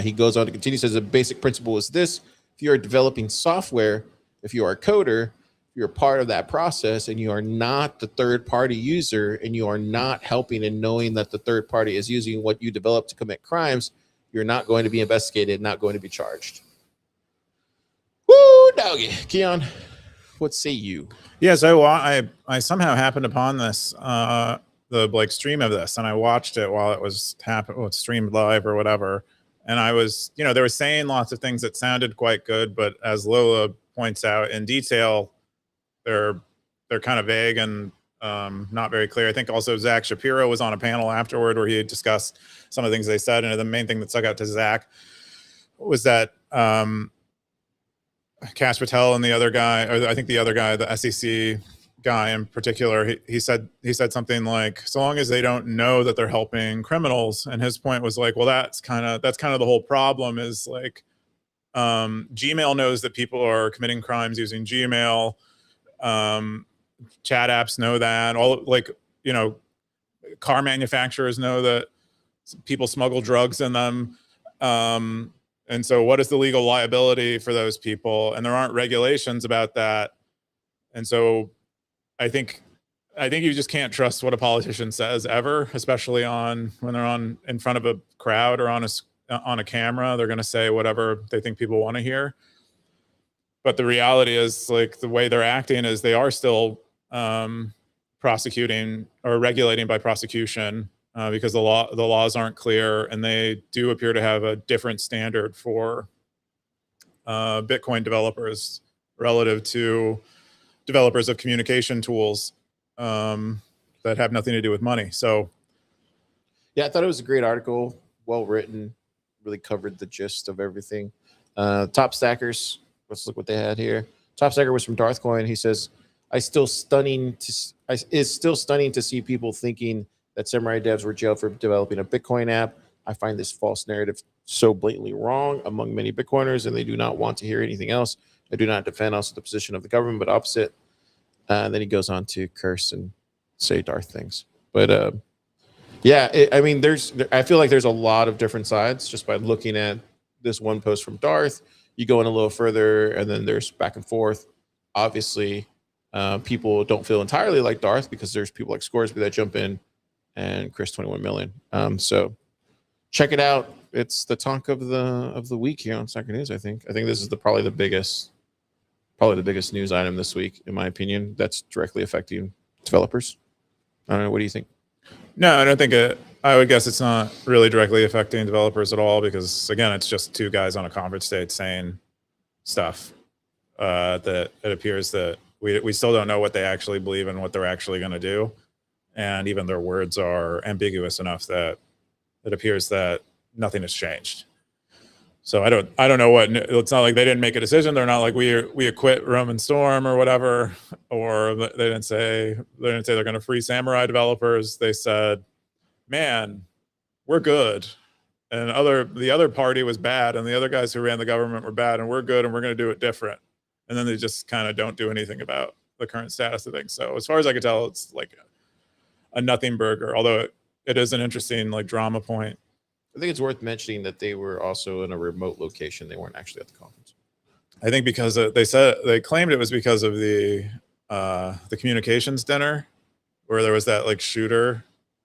He goes on to continue, says the basic principle is this: if you are developing software, if you are a coder, if you're part of that process and you are not the third party user and you are not helping and knowing that the third party is using what you developed to commit crimes, you're not going to be investigated, not going to be charged. Woo, doggy. Keyan, what say you? Yeah, so I somehow happened upon this, the stream of this, and I watched it while it was streamed live or whatever. And I was, they were saying lots of things that sounded quite good, but as Lola points out in detail, they're kind of vague and not very clear. I think also Zach Shapiro was on a panel afterward where he had discussed some of the things they said, and the main thing that stuck out to Zach was that Kash Patel and the other guy, or I think the other guy, the SEC guy in particular, he said something like, so long as they don't know that they're helping criminals. And his point was like, well, that's kind of the whole problem is like, Gmail knows that people are committing crimes using Gmail. Chat apps know that. All car manufacturers know that people smuggle drugs in them. And so what is the legal liability for those people? And there aren't regulations about that. And so I think you just can't trust what a politician says ever, especially when they're in front of a crowd or on a camera. They're going to say whatever they think people want to hear. But the reality is, like, the way they're acting is they are still prosecuting or regulating by prosecution because the laws aren't clear, and they do appear to have a different standard for Bitcoin developers relative to developers of communication tools that have nothing to do with money. So, yeah, I thought it was a great article, well written, really covered the gist of everything. Top stackers. Let's look what they had here. Top stacker was from Darthcoin. He says, it's still stunning to see people thinking that Samurai devs were jailed for developing a Bitcoin app. I find this false narrative so blatantly wrong among many Bitcoiners, and they do not want to hear anything else. I do not defend also the position of the government, but opposite. And then he goes on to curse and say Darth things. But yeah, I feel like there's a lot of different sides just by looking at this one post from Darth. You go in a little further, and then there's back and forth. Obviously, people don't feel entirely like Darth because there's people like Scoresby that jump in, and Chris 21 million. So check it out. It's the talk of the week here on Stacker.News. I think this is probably the biggest news item this week, in my opinion. That's directly affecting developers. I don't know. What do you think? No, I don't think I would guess it's not really directly affecting developers at all because, again, it's just two guys on a conference stage saying stuff that it appears that we still don't know what they actually believe and what they're actually going to do. And even their words are ambiguous enough that it appears that nothing has changed. So I don't know what. It's not like they didn't make a decision. They're not like we acquit Roman Storm or whatever, or they didn't say they're going to free Samurai developers. They said, "Man, we're good," and the other party was bad, and the other guys who ran the government were bad, and we're good, and we're going to do it different. And then they just kind of don't do anything about the current status of things. So as far as I can tell, it's like a nothing burger. Although it is an interesting drama point. I think it's worth mentioning that they were also in a remote location. They weren't actually at the conference. I think because they claimed it was because of the communications dinner where there was that shooter.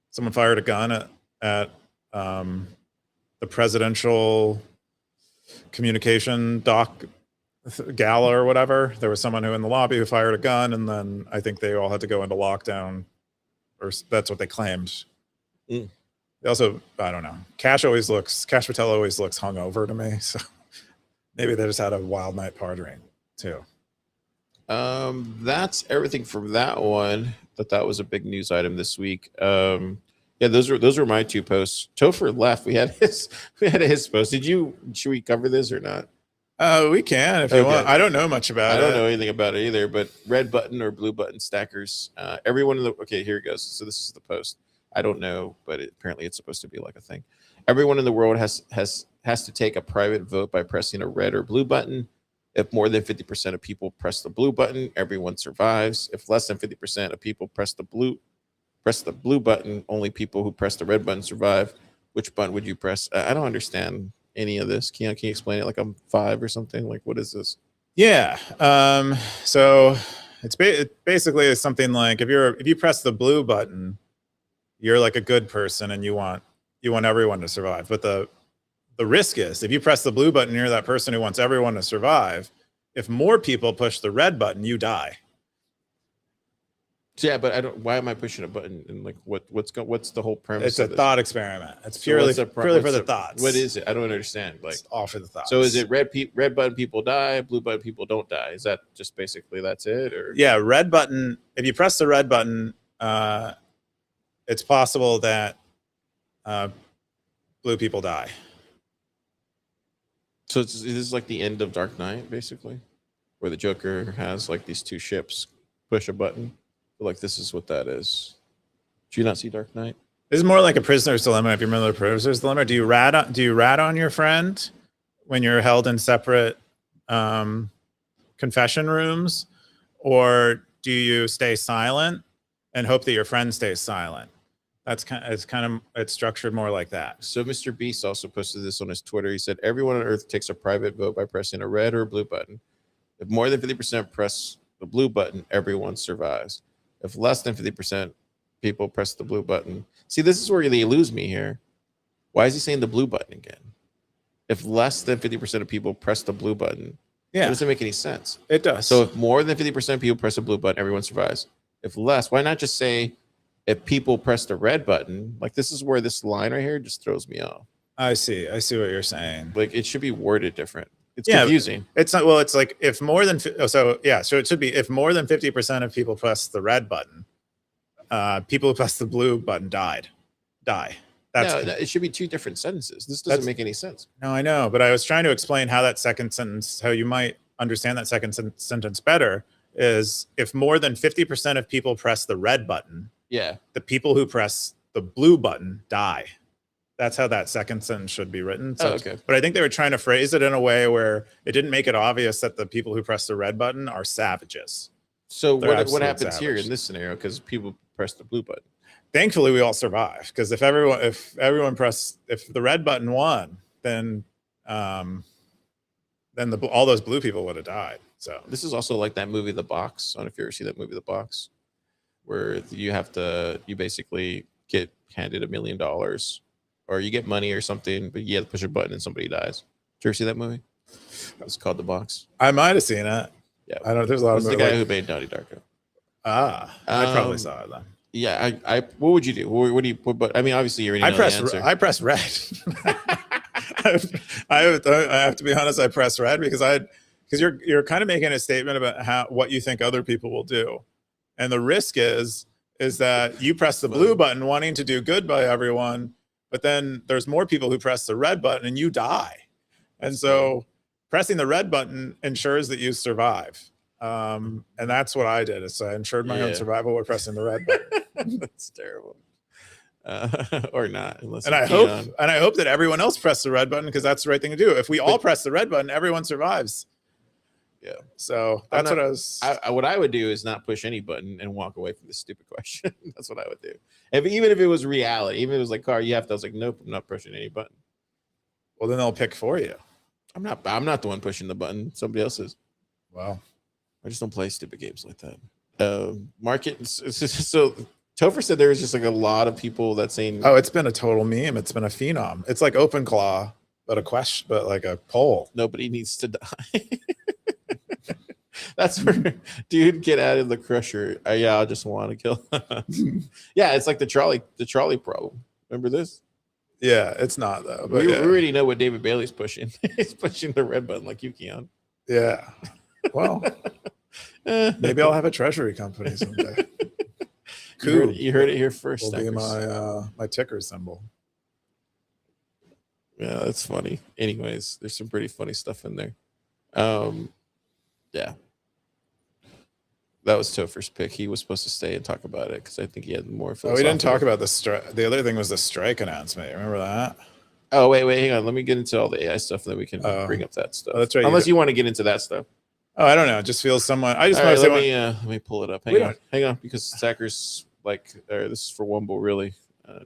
Someone fired a gun at the presidential communication gala or whatever. There was someone who in the lobby who fired a gun, and then I think they all had to go into lockdown, or that's what they claimed. Mm. Also, I don't know. Kash Patel always looks hungover to me. So Maybe they just had a wild night partying too. That's everything from that one. That was a big news item this week. Yeah, those were my two posts. Topher left. We had his post. Should we cover this or not? We can if you want. I don't know much about it. I don't know anything about it either, but red button or blue button stackers. Everyone in the okay, here it goes. So this is the post. I don't know, but apparently it's supposed to be like a thing. Everyone in the world has to take a private vote by pressing a red or blue button. If more than 50% of people press the blue button, everyone survives. If less than 50% of people press the blue button, only people who press the red button survive. Which button would you press? I don't understand any of this. Can you explain it like I'm 5 or something? Like, what is this? Yeah. So it's basically something like if you press the blue button, you're like a good person and you want everyone to survive. But the risk is if you press the blue button, you're that person who wants everyone to survive. If more people push the red button, you die. Yeah, but I don't. Why am I pushing a button? And like, what's the whole premise? It's a thought experiment. It's purely for the thoughts. What is it? I don't understand. Like, it's all for the thoughts. So is it red button people die, blue button people don't die? Is that just basically that's it? Or yeah, red button. If you press the red button, it's possible that blue people die. So this is like the end of Dark Knight, basically, where the Joker has like these two ships push a button. Like this is what that is. Did you not see Dark Knight? This is more like a prisoner's dilemma. If you remember the prisoner's dilemma, do you rat on your friend when you're held in separate confession rooms, or do you stay silent and hope that your friend stays silent? It's structured more like that. So Mr. Beast also posted this on his Twitter. He said, everyone on Earth takes a private vote by pressing a red or a blue button. If more than 50% press the blue button, everyone survives. If less than 50% people press the blue button. See, this is where they lose me here. Why is he saying the blue button again? If less than 50% of people press the blue button, it doesn't make any sense. It does. So if more than 50% of people press the blue button, everyone survives. If less, why not just say if people press the red button? Like this is where this line right here just throws me off. I see what you're saying. Like it should be worded different. It's confusing. It's not. Well, it's like if more than so it should be if more than 50% of people press the red button, people who press the blue button die. It should be two different sentences. This doesn't make any sense. No, I know, but I was trying to explain how that second sentence, how you might understand that second sentence better, is if more than 50% of people press the red button, the people who press the blue button die. That's how that second sentence should be written. So, okay. But I think they were trying to phrase it in a way where it didn't make it obvious that the people who press the red button are savages. So what happens here in this scenario? Because people press the blue button. Thankfully, we all survive. Because if the red button won, then all those blue people would have died. So this is also like that movie, The Box. I don't know if you ever see that movie, The Box, where you basically get handed $1 million. Or you get money or something, but you have to push a button and somebody dies. Did you ever see that movie? It's called The Box. I might have seen it. Yeah, I don't know. There's a lot of the guy who made Donnie Darko. I probably saw it then. Yeah, what would you do? What do you? But I mean, obviously you're. I press red. I have to be honest. I press red because you're kind of making a statement about what you think other people will do, and the risk is that you press the blue button wanting to do good by everyone. But then there's more people who press the red button and you die. And so pressing the red button ensures that you survive. And that's what I did. Is I ensured my own survival by pressing the red button. That's terrible. Or not. And I hope that everyone else pressed the red button because that's the right thing to do. If we all press the red button, everyone survives. Yeah. So that's what I would do is not push any button and walk away from this stupid question. That's what I would do. Even if it was reality, even if it was like car, I was like, nope, I'm not pushing any button. Well, then they'll pick for you. I'm not the one pushing the button. Somebody else is. Wow. I just don't play stupid games like that. Market. So Topher said there was just like a lot of people that saying, oh, it's been a total meme. It's been a phenom. It's like OpenClaw, but like a poll. Nobody needs to die. That's where dude get out of the crusher. I just want to kill. Yeah, it's like the trolley problem. Remember this? Yeah, it's not though. But We yeah. already know what David Bailey's pushing. He's pushing the red button like you, Keyan. Yeah. Well, maybe I'll have a treasury company someday. You heard it here first. Will be Stackers. my ticker symbol. Yeah, that's funny. Anyways, there's some pretty funny stuff in there. Yeah. That was Topher's pick. He was supposed to stay and talk about it because I think he had more. Oh, we didn't talk about the strike. The other thing was the strike announcement. Remember that? Oh, wait, hang on. Let me get into all the AI stuff, and then we can bring up that stuff. Oh, that's right. Unless you want to get into that stuff. Oh, I don't know. It just feels somewhat. I just All want right, to say let me pull it up. Hang on, because Stacker's like, this is for Wumble, really.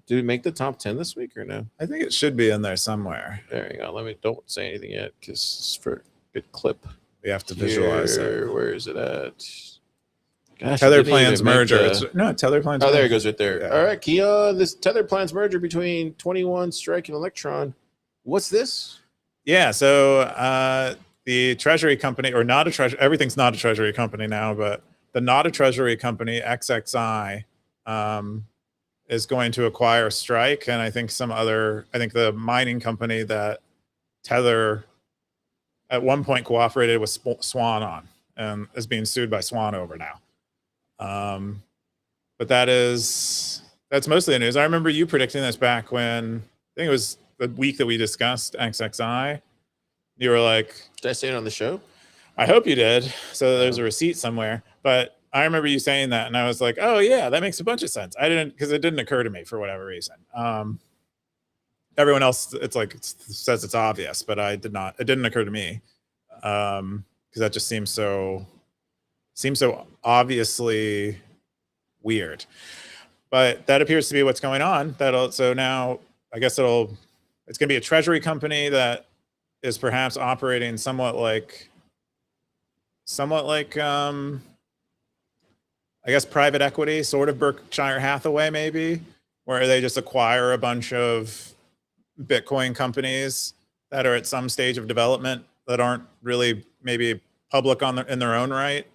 Did it make the top 10 this week or no? I think it should be in there somewhere. There you go. Don't say anything yet because it's for a good clip. We have to visualize it. Where is it at? Gosh, Tether Plans merger. Tether Plans. Oh, there it goes right there. Yeah. All right, Keyan, this Tether Plans merger between 21 Strike and Electron. What's this? Yeah, so the treasury company, or not a treasury, everything's not a treasury company now, but the not a treasury company, XXI, is going to acquire Strike, and I think the mining company that Tether at one point cooperated with Swan on, and is being sued by Swan over now. But that's mostly the news. I remember you predicting this back when, I think it was the week that we discussed XXI. You were like, Did I say it on the show? I hope you did. So there's a receipt somewhere. But I remember you saying that, and I was like, oh yeah, that makes a bunch of sense. I didn't, because it didn't occur to me for whatever reason. Everyone else, says it's obvious, but I did not. It didn't occur to me because that just seems so obviously weird. But that appears to be what's going on. So now I guess it's going to be a treasury company that is perhaps operating somewhat like I guess private equity, sort of Berkshire Hathaway, maybe, where they just acquire a bunch of Bitcoin companies that are at some stage of development that aren't really maybe public in their own right,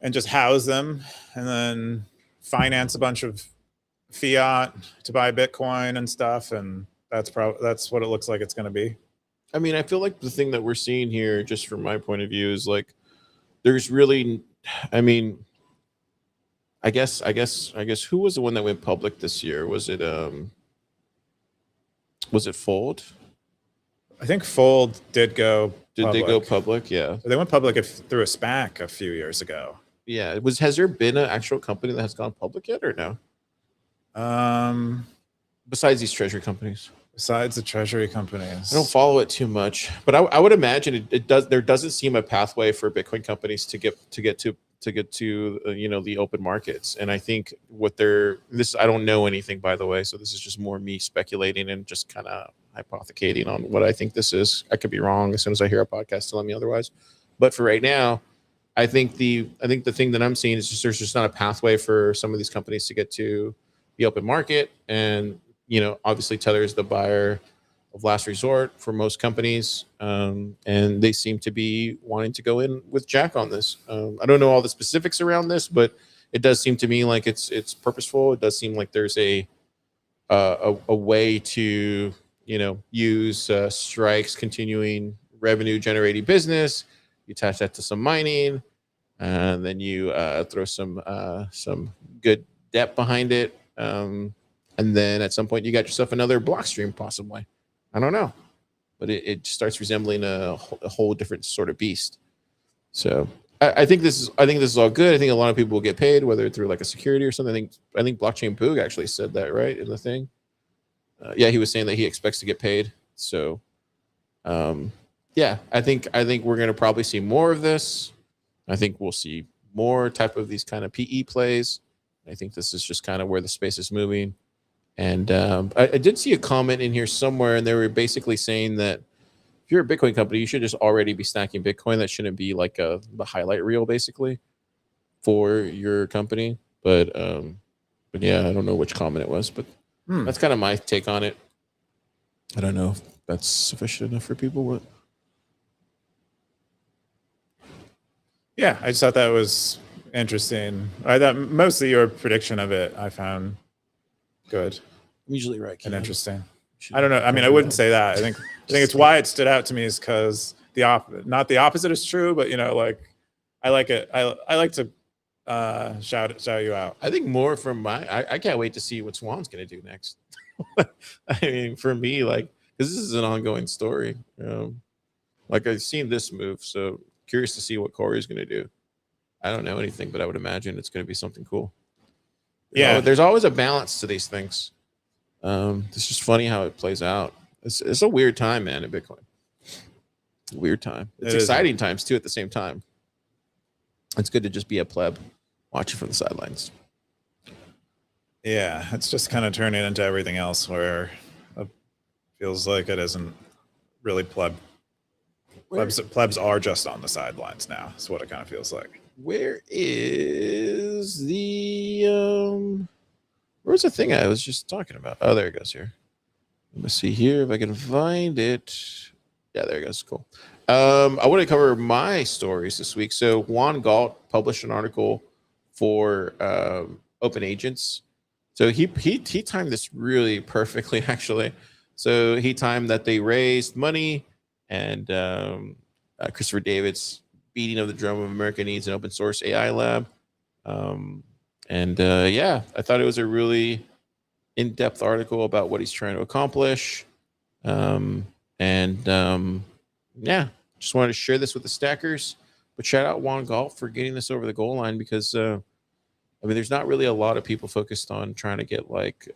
and just house them and then finance a bunch of fiat to buy Bitcoin and stuff. And that's what it looks like it's going to be. I mean, I feel like the thing that we're seeing here, just from my point of view, is like there's really, I mean, I guess who was the one that went public this year? Was it Fold? I think Fold did go. Did they go public? Yeah, they went public through a SPAC a few years ago. Yeah, has there been an actual company that has gone public yet, or no? Besides these treasury companies. Besides the treasury companies, I don't follow it too much, but I would imagine it does. There doesn't seem a pathway for Bitcoin companies to get to the open markets. And I think I don't know anything, by the way, so this is just more me speculating and just kind of hypothecating on what I think this is. I could be wrong as soon as I hear a podcast telling me otherwise, but for right now, I think the thing that I'm seeing is just there's just not a pathway for some of these companies to get to the open market. And obviously Tether is the buyer of last resort for most companies, and they seem to be wanting to go in with Jack on this. I don't know all the specifics around this, but it does seem to me like it's purposeful. It does seem like there's a way to use Strike's continuing revenue generating business. You attach that to some mining, and then you throw some good debt behind it. And then at some point you got yourself another block stream, possibly. I don't know, but it starts resembling a whole different sort of beast. So I think this is all good. I think a lot of people will get paid, whether through like a security or something. I think Blockchain Boog actually said that, right, in the thing. Yeah, he was saying that he expects to get paid. So yeah, I think we're going to probably see more of this. I think we'll see more type of these kind of PE plays. I think this is just kind of where the space is moving. And I did see a comment in here somewhere, and they were basically saying that if you're a Bitcoin company, you should just already be stacking Bitcoin. That shouldn't be like the highlight reel, basically, for your company. But yeah, I don't know which comment it was, but that's kind of my take on it. I don't know if that's sufficient enough for people. What? Yeah, I just thought that was interesting. I thought mostly your prediction of it I found good. I'm usually right. And interesting. I don't know. I mean, I wouldn't say that. I think it's why it stood out to me is because not the opposite is true, but like I like it. I like to shout you out. I think more from I can't wait to see what Swan's gonna do next. I mean, for me, like, because this is an ongoing story. Like I've seen this move, so curious to see what Corey's gonna do. I don't know anything, but I would imagine it's gonna be something cool. Yeah, there's always a balance to these things. It's just funny how it plays out. It's a weird time, man, in Bitcoin. Weird time. It's exciting times too at the same time. It's good to just be a pleb watching from the sidelines. Yeah, it's just kind of turning into everything else where it feels like it isn't really pleb. Plebs are just on the sidelines now. That's what it kind of feels like. Where is the where's the thing I was just talking about? Oh, there it goes here. Let me see here if I can find it. Yeah, there it goes. Cool. I want to cover my stories this week. So Juan Galt published an article for Open Agents. So he timed this really perfectly, actually. So he timed that they raised money, and Christopher David's beating of the drum of America needs an open source AI lab. Yeah, I thought it was a really in-depth article about what he's trying to accomplish. Yeah, just wanted to share this with the stackers. But shout out Juan Galt for getting this over the goal line, because I mean, there's not really a lot of people focused on trying to get like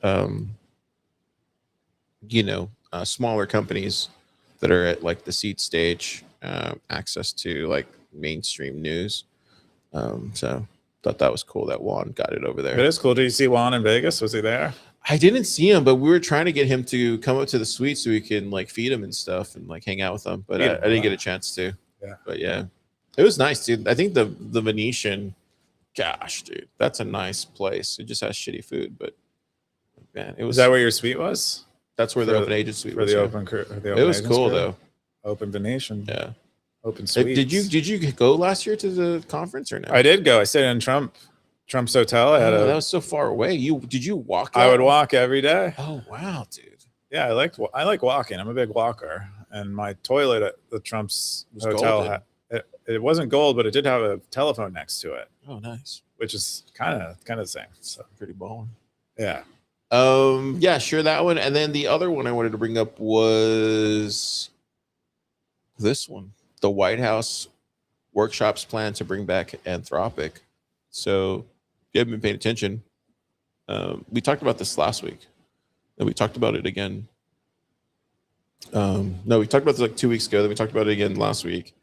smaller companies that are at like the seed stage access to like mainstream news. So thought that was cool that Juan got it over there. It is cool. Did you see Juan in Vegas? Was he there? I didn't see him, but we were trying to get him to come up to the suite so we can like feed him and stuff and like hang out with him. But I didn't get a chance to. Yeah. But yeah, it was nice, dude. I think the Venetian, gosh, dude, that's a nice place. It just has shitty food, but man, it was. Is that where your suite was? That's where the Open Agent suite was. For the yeah. open. It was cool though. Open Venetian. Yeah. Open suites. Did you go last year to the conference or no? I did go. I stayed in Trump's hotel. That was so far away. Did you walk? I would walk every day. Oh wow, dude. Yeah, I like walking. I'm a big walker, and my toilet at the Trump's hotel it wasn't gold, but it did have a telephone next to it. Oh, nice. Which is kind of the same. So pretty balling. Yeah. Yeah, sure, that one. And then the other one I wanted to bring up was this one. The White House workshops plan to bring back Anthropic. So if you haven't been paying attention, we talked about this last week, and we talked about it again. No, we talked about this like 2 weeks ago. Then we talked about it again last week.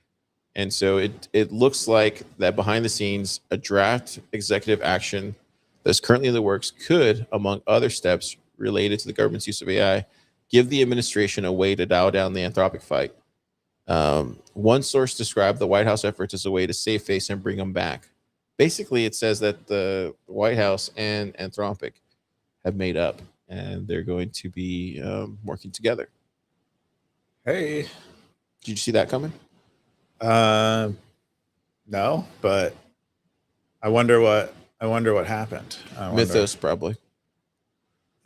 And so it looks like that behind the scenes, a draft executive action that's currently in the works could, among other steps related to the government's use of AI, give the administration a way to dial down the Anthropic fight. One source described the White House efforts as a way to save face and bring them back. Basically, it says that the White House and Anthropic have made up, and they're going to be working together. Hey, did you see that coming? No, but I wonder what happened. Mythos, probably.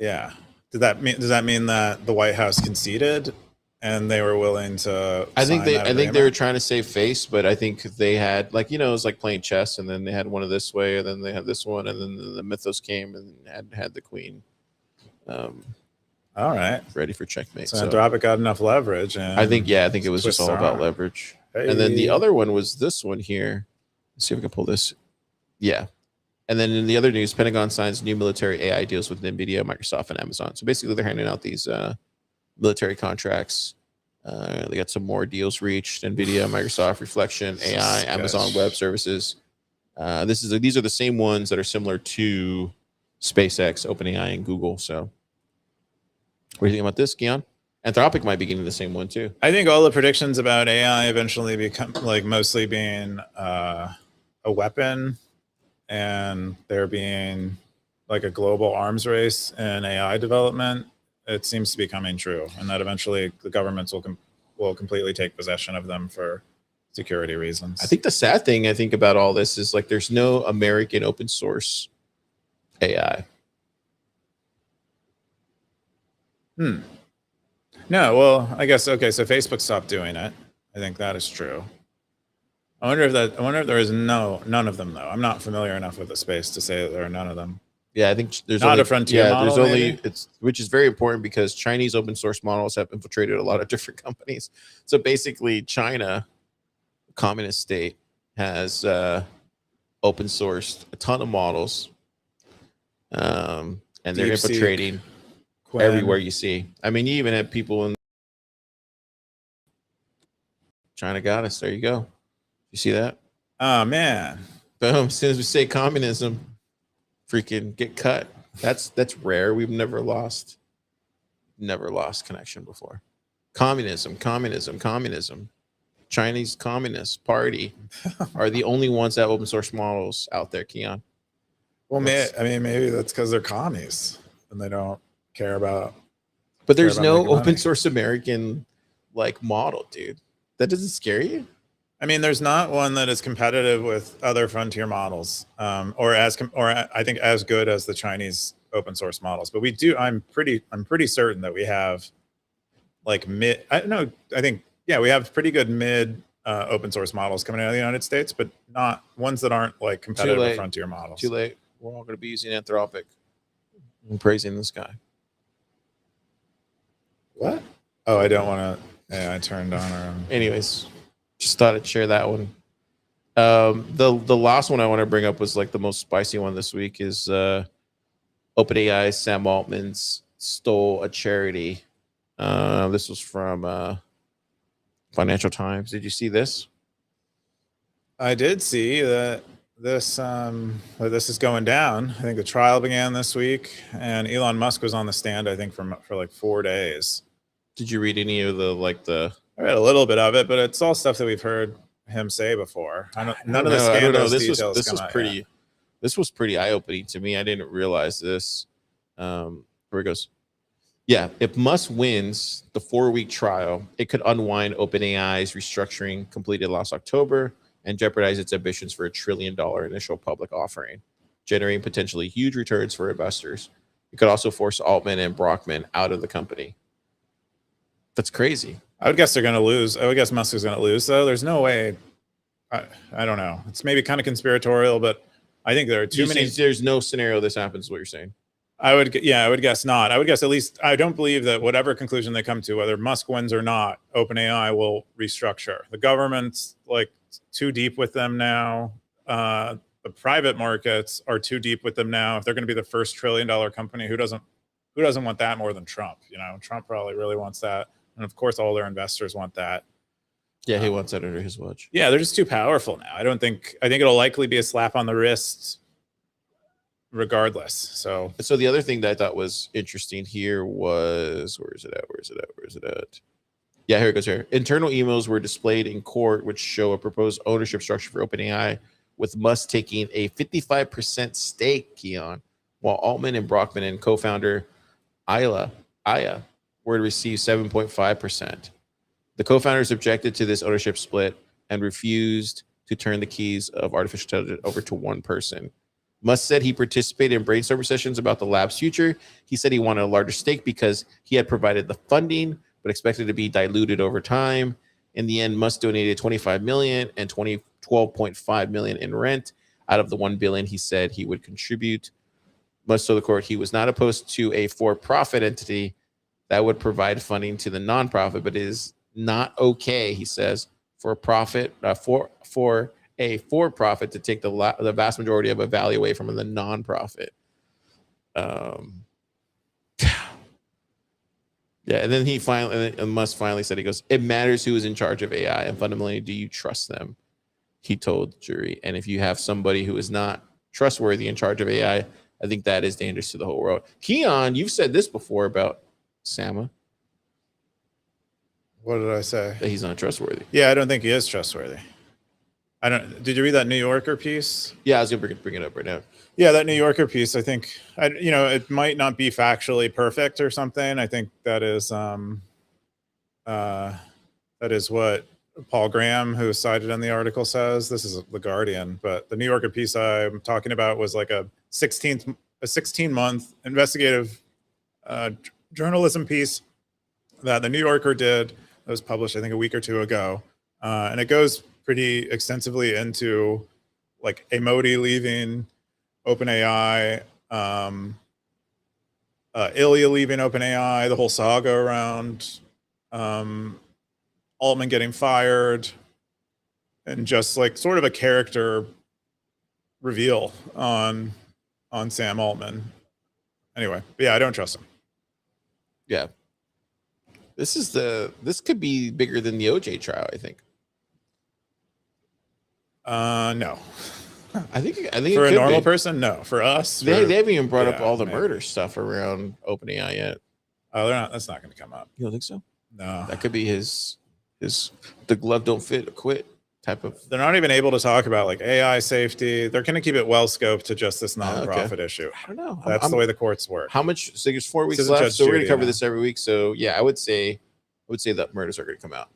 Yeah. Does that mean that the White House conceded and they were willing to? I think they were trying to save face, but I think they had it was like playing chess, and then they had one of this way, and then they had this one, and then the Mythos came and had the queen. All right, ready for checkmate. So Anthropic got enough leverage, and I think it was just all about leverage. Hey. And then the other one was this one here. Let's see if we can pull this. Yeah. And then in the other news, Pentagon signs new military AI deals with NVIDIA, Microsoft, and Amazon. So basically, they're handing out these military contracts. They got some more deals reached: NVIDIA, Microsoft, Reflection, AI, Amazon Web Services. These are the same ones that are similar to SpaceX, OpenAI, and Google. So, what do you think about this, Keyan? Anthropic might be getting the same one too. I think all the predictions about AI eventually become like mostly being a weapon, and there being like a global arms race in AI development. It seems to be coming true, and that eventually the governments will completely take possession of them for security reasons. I think the sad thing about all this is like there's no American open source AI. No, well, I guess okay. So Facebook stopped doing it. I think that is true. I wonder if there is none of them though. I'm not familiar enough with the space to say that there are none of them. Yeah, I think there's Not only a frontier yeah, there's model, only maybe? it's which is very important because Chinese open source models have infiltrated a lot of different companies. So basically, China, communist state, has open sourced a ton of models, and they're DeepSeek, infiltrating Quinn. everywhere you see. I mean, you even have people in China got us. There you go. You see that? Oh man. Boom. As soon as we say communism, freaking get cut. That's rare. We've never lost connection before. Communism. Chinese Communist Party are the only ones that have open source models out there, Keyan. Well, maybe that's because they're commies and they don't care about. But there's about no making open money. source American like model, dude. That doesn't scare you? I mean, there's not one that is competitive with other frontier models, or I think as good as the Chinese open source models. But we do. I'm pretty certain that we have like mid. I don't know. I think we have pretty good mid open source models coming out of the United States, but not ones that aren't like competitive with frontier models. Too late. We're all going to be using Anthropic and praising this guy. What? Oh, I don't want to. Yeah, I turned on our. Anyways, just thought I'd share that one. The last one I want to bring up was like the most spicy one this week is OpenAI Sam Altman's stole a charity. This was from Financial Times. Did you see this? I did see that this is going down. I think the trial began this week, and Elon Musk was on the stand. I think for like 4 days. Did you read any of the? I read a little bit of it, but it's all stuff that we've heard him say before. None of the scandalous details This come was out pretty. yet. This was pretty eye opening to me. I didn't realize this. Here it goes. Yeah, if Musk wins the 4-week trial, it could unwind OpenAI's restructuring completed last October and jeopardize its ambitions for $1 trillion initial public offering, generating potentially huge returns for investors. It could also force Altman and Brockman out of the company. That's crazy. I would guess they're going to lose. I would guess Musk is going to lose, though. There's no way. I don't know. It's maybe kind of conspiratorial, but I think there are too many. There's no scenario this happens. Is what you're saying? I would guess not. I would guess at least I don't believe that whatever conclusion they come to, whether Musk wins or not, OpenAI will restructure. The government's like too deep with them now. The private markets are too deep with them now. If they're going to be the first $1 trillion company, who doesn't want that more than Trump? You know, Trump probably really wants that, and of course, all their investors want that. Yeah, he wants that under his watch. Yeah, they're just too powerful now. I think it'll likely be a slap on the wrist regardless. So the other thing that I thought was interesting here was where is it at? Yeah, here it goes here. Internal emails were displayed in court, which show a proposed ownership structure for OpenAI, with Musk taking a 55% stake, Keyan, while Altman and Brockman and co-founder Aya were to receive 7.5%. The co-founders objected to this ownership split and refused to turn the keys of artificial intelligence over to one person. Musk said he participated in brainstorming sessions about the lab's future. He said he wanted a larger stake because he had provided the funding, but expected to be diluted over time. In the end, Musk donated $25 million and $12.5 million in rent out of the $1 billion he said he would contribute. Musk told the court he was not opposed to a for-profit entity that would provide funding to the nonprofit, but it is not okay, he says, for a profit for-profit to take the vast majority of a value away from the nonprofit. Yeah, and then Musk finally said, he goes, it matters who is in charge of AI, and fundamentally, do you trust them? He told the jury. And if you have somebody who is not trustworthy in charge of AI, I think that is dangerous to the whole world. Keyan, you've said this before about Sama. What did I say? That he's not trustworthy. Yeah, I don't think he is trustworthy. Did you read that New Yorker piece? Yeah, I was gonna bring it up right now. Yeah, that New Yorker piece. I think it might not be factually perfect or something. I think that is what Paul Graham, who cited in the article, says. This is The Guardian, but the New Yorker piece I'm talking about was like a 16-month investigative journalism piece that the New Yorker did. That was published, I think, a week or two ago, and it goes pretty extensively into like Modi leaving OpenAI, Ilya leaving OpenAI, the whole saga around Altman getting fired, and just like sort of a character reveal on Sam Altman. Anyway, but yeah, I don't trust him. Yeah. This could be bigger than the OJ trial, I think. No. I think For it a could normal be. person, no. For us, They haven't even brought up yeah, all the maybe. murder stuff around OpenAI yet. Oh, they're not. That's not going to come up. You don't think so? No, That could be his the glove don't fit, quit type of. they're not even able to talk about like AI safety. They're going to keep it well scoped to just this nonprofit issue. I don't know. That's the way the courts work. How much? So there's 4 weeks This is left, Judge so we're gonna Judy cover now. this every week. So yeah, I would say that murders are gonna come out.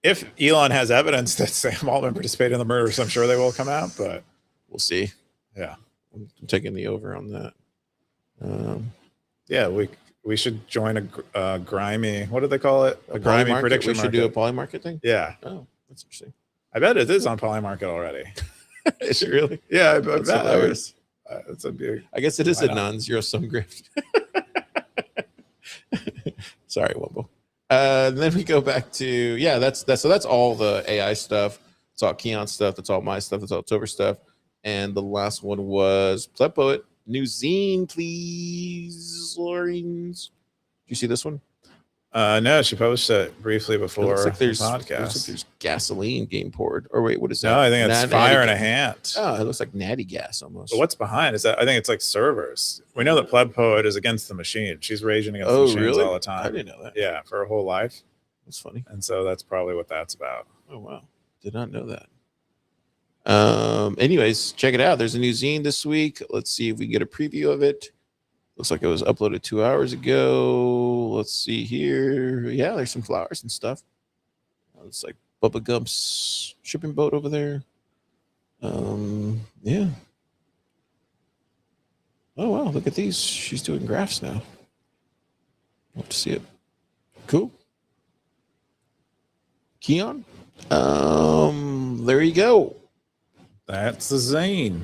If Elon has evidence that Sam Altman participated in the murders, I'm sure they will come out. But We'll see. yeah, I'm taking the over on that. yeah, we should join a grimy. What do they call it? A Poly grimy market? prediction We should market. do a poly market thing. Yeah, Oh, that's interesting. I bet it is on Polymarket already. Is it really? Yeah, I That's bet. hilarious. It's a big. I guess it is Why a not? non-zero sum grift. Sorry, Wumble. Then we go back to that's all the AI stuff. It's all Keyan stuff. That's all my stuff. That's all October stuff. And the last one was Pleb Poet. New zine, please, Loreens. Did you see this one? No, she published it briefly It before looks like the there's, podcast. there's gasoline game poured. Or wait, what is that? No, I think it's fire in a gas. hand. Oh, it looks like natty gas almost. But what's behind is that I think it's like servers. We know that Pleb Poet is against the machine. She's raging against Oh, machines really? all the I time. didn't know that. Yeah, for her whole life. That's funny. And so that's probably what that's about. Oh wow, did not know that. Anyways, check it out. There's a new zine this week. Let's see if we can get a preview of it. Looks like it was uploaded 2 hours ago. Let's see here. Yeah, there's some flowers and stuff. It's like Bubba Gump's shipping boat over there. Yeah. Oh wow, look at these. She's doing graphs now. Love to see it. Cool. Keyan. There you go. That's the zine.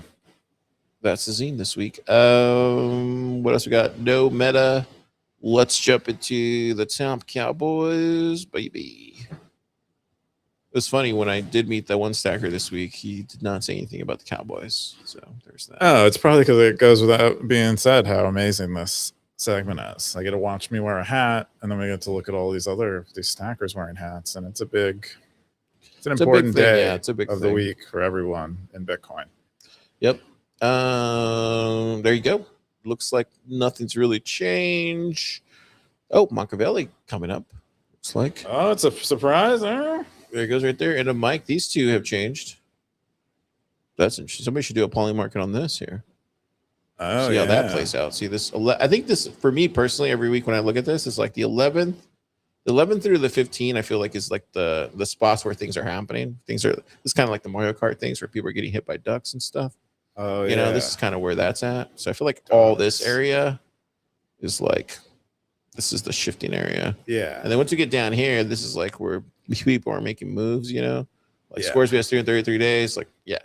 That's the zine this week. What else we got? No meta. Let's jump into the Top Cowboys, baby. It was funny when I did meet that one stacker this week. He did not say anything about the Cowboys, so there's that. Oh, it's probably because it goes without being said how amazing this segment is. I get to watch me wear a hat, and then we get to look at all these stackers wearing hats, and it's an important thing, day yeah, it's a big of the thing. week for everyone in Bitcoin. Yep. There you go. Looks like nothing's really changed. Oh, Machiavelli coming up. Looks like. Oh, it's a surprise, huh? There it goes right there. And a Mike, these two have changed. That's interesting. Somebody should do a poly market on this here. Oh, See yeah. how that plays out. See this. I think this, for me personally, every week when I look at this, is like the 11th through the 15th. I feel like is like the spots where things are happening. It's kind of like the Mario Kart things where people are getting hit by ducks and stuff. Oh, yeah. You know, this is kind of where that's at. So I feel like all this area is like, this is the shifting area. Yeah. And then once you get down here, this is like where people are making moves, you know, like Yeah. Squarespace has 333 days. Like, yeah,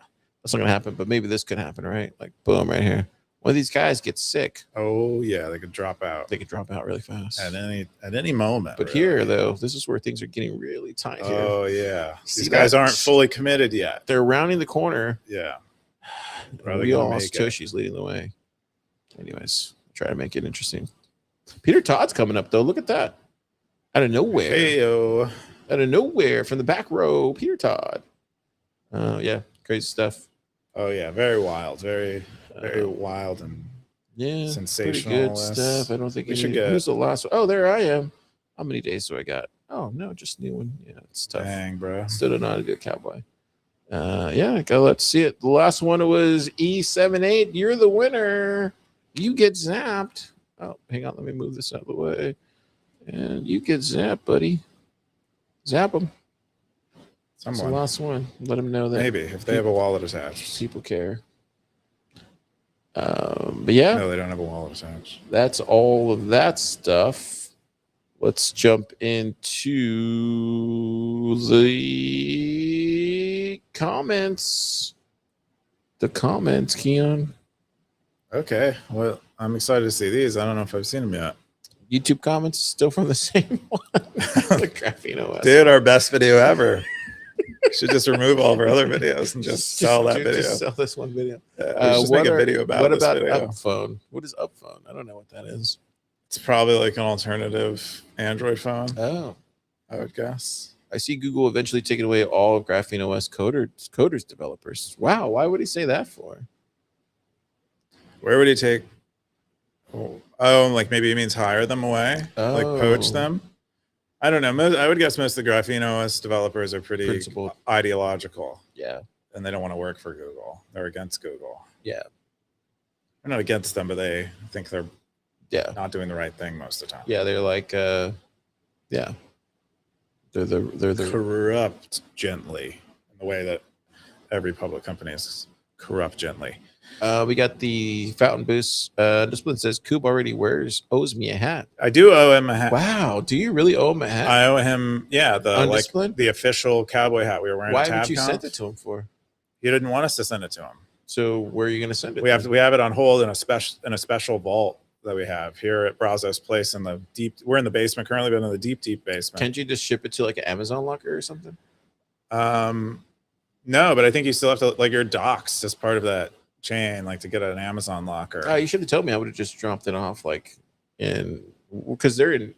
that's not going to happen, but maybe this could happen, right? Like, boom, right here. One of these guys gets sick. Oh, yeah. They could drop out They could drop out really fast. at any moment. But really. here, though, this is where things are getting really tight here. Oh, yeah. See These guys that? aren't fully committed yet. They're rounding the corner. Yeah. We gonna all make it. Toshi's leading the way. Anyways, try to make it interesting. Peter Todd's coming up, though. Look at that. Out of nowhere. Hey-o. Out of nowhere from the back row, Peter Todd. Yeah, crazy stuff. Oh, yeah. Very wild. Very wild and Yeah, sensational. pretty good stuff. I don't think We should get- who's the last one? Oh, there I am. How many days do I got? Oh no, just new one. Yeah, it's tough. Dang, bro. Still don't know how to do a cowboy. Yeah, let's see it. The last one was E78. You're the winner. You get zapped. Oh, hang on, let me move this out of the way. And you get zapped, buddy. Zap them. That's the Someone. last one. Let them know that Maybe if they have a wallet attached. people care. But yeah, No, they don't have a wallet attached. that's all of that stuff. let's jump into the comments. The comments, Keyan. Okay. Well, I'm excited to see these. I don't know if I've seen them yet. YouTube comments still from the same one. The Graphene OS. Dude, our best video ever. Should just remove all of our other videos and just sell that video. Just sell this one video. Yeah, just make a video about what this about video. Upphone? What is Upphone? I don't know what that is. It's probably like an alternative Android phone, Oh, I would guess. I see Google eventually taking away all of Graphene OS coders developers. Wow, why would he say that for? Where would he take? Oh, like maybe he means hire them away, like poach Oh. them. I don't know. I would guess most of the Graphene OS developers are pretty Principled. ideological, Yeah, and they don't want to work for Google. They're against Google. yeah, They're not against them, but they think they're yeah, not doing the right thing most of the time. yeah. They're like, yeah, they're the Corrupt gently in the way that every public company is corrupt gently. We got the Fountain Boost. Discipline says Coop already owes me a hat. I do owe him a hat. Wow, do you really owe him a hat? I owe him, yeah, Undisciplined? the official cowboy hat we were wearing. Why at haven't you TabConf. sent it to him for? He didn't want us to send it to him. So where are you going to send it? We have it on hold in a special vault that we have here at Brazos Place in the deep. We're in the basement currently, but in the deep basement. Can't you just ship it to like an Amazon locker or something? No, but I think you still have to like your docs as part of that chain, like to get an Amazon locker. Oh, you should have told me. I would have just dropped it off, like because they're in.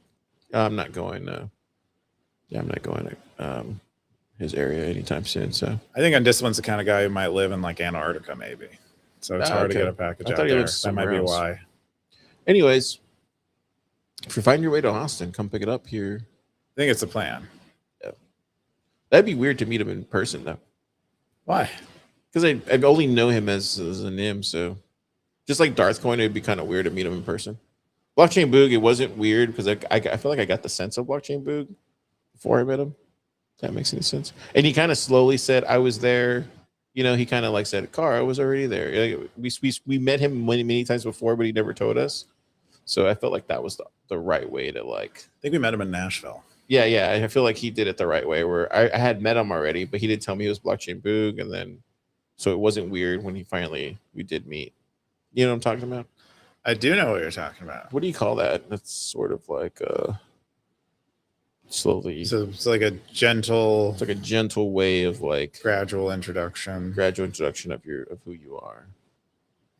I'm not going. Yeah, I'm not going to his area anytime soon. So I think Undisciplined's the kind of guy who might live in like Antarctica, maybe. So it's hard to get a package out there. That might be why. Anyways, if you find your way to Austin, come pick it up here. I think it's a plan. Yeah, that'd be weird to meet him in person though. Why? Because I only know him as a NIM, so just like Darth Coin, it'd be kind of weird to meet him in person. Blockchain Boog, it wasn't weird because I feel like I got the sense of Blockchain Boog before I met him. If that makes any sense. And he kind of slowly said, I was there. You know, he kind of like said, Car, I was already there. We met him many times before, but he never told us. So I felt like that was the right way to like. I think we met him in Nashville. Yeah. I feel like he did it the right way where I had met him already, but he didn't tell me it was Blockchain Boog. And then, so it wasn't weird when we did meet. You know what I'm talking about? I do know what you're talking about. What do you call that? That's sort of like slowly. So it's like a gentle. It's like a gentle way of like gradual introduction of who you are.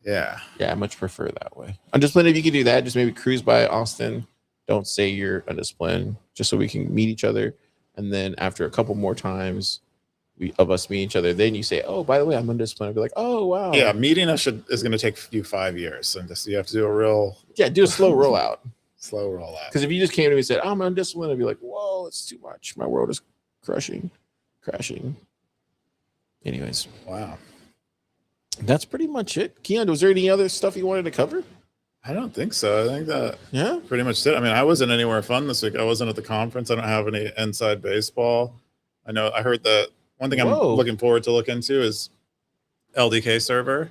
Yeah. Yeah, I much prefer that way. Undisciplined, if you could do that, just maybe cruise by Austin. Don't say you're undisciplined, just so we can meet each other. And then after a couple more times of us meet each other, then you say, oh, by the way, I'm undisciplined. I'll be like, oh, wow. Yeah, meeting us is going to take you 5 years. And you have to do a real... Yeah, do a slow rollout. Slow rollout. Because if you just came to me and said, I'm undisciplined, I'd be like, whoa, it's too much. My world is crashing. Anyways. Wow. That's pretty much it. Keyan, was there any other stuff you wanted to cover? I don't think so. I think that yeah, pretty much did. I mean, I wasn't anywhere fun this week. I wasn't at the conference. I don't have any inside baseball. I heard that one thing I'm looking forward to look into is LDK server.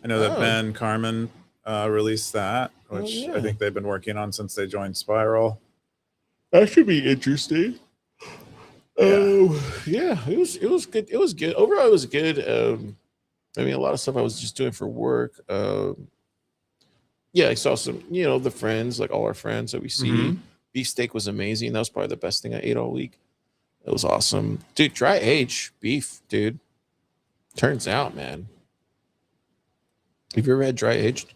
I know that Ben Carmen released that, which I think they've been working on since they joined Spiral. That should be interesting. Yeah, it was good. It was good. Overall, it was good. I mean, a lot of stuff I was just doing for work. Yeah, I saw some, the friends, like all our friends that we see. Mm-hmm. Beefsteak was amazing. That was probably the best thing I ate all week. It was awesome. Dude, dry age beef, dude. Turns out, man. Have you ever had dry aged?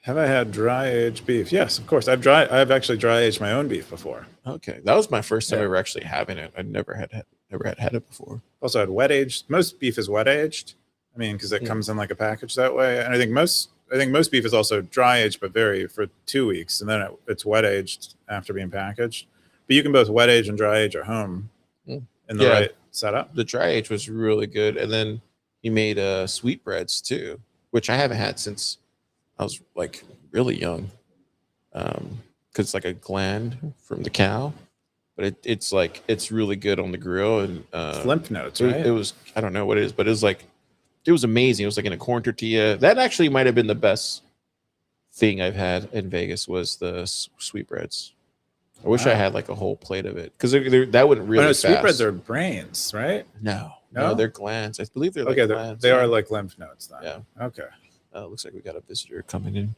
Have I had dry aged beef? Yes, of course. I've actually dry aged my own beef before. Okay. That was my first time ever actually having it. I never had it before. Also had wet aged. Most beef is wet aged. I mean, because it comes in like a package that way. And I think most beef is also dry aged, but for 2 weeks, and then it's wet aged after being packaged. But you can both wet age and dry age at home in the right setup. The dry age was really good, and then he made sweetbreads too, which I haven't had since I was like really young, because it's like a gland from the cow, but it's really good on the grill and lymph nodes. Right? It was, I don't know what it is, but it was amazing. It was like in a corn tortilla. That actually might have been the best thing I've had in Vegas was the sweetbreads. I wish I Wow. had like a whole plate of it because that wouldn't Oh, really no, fast. sweetbreads are brains, right? no, No? they're glands. I believe they're Okay, like glands. they yeah. are like lymph nodes then. Yeah. Okay. Looks like we got a visitor coming in.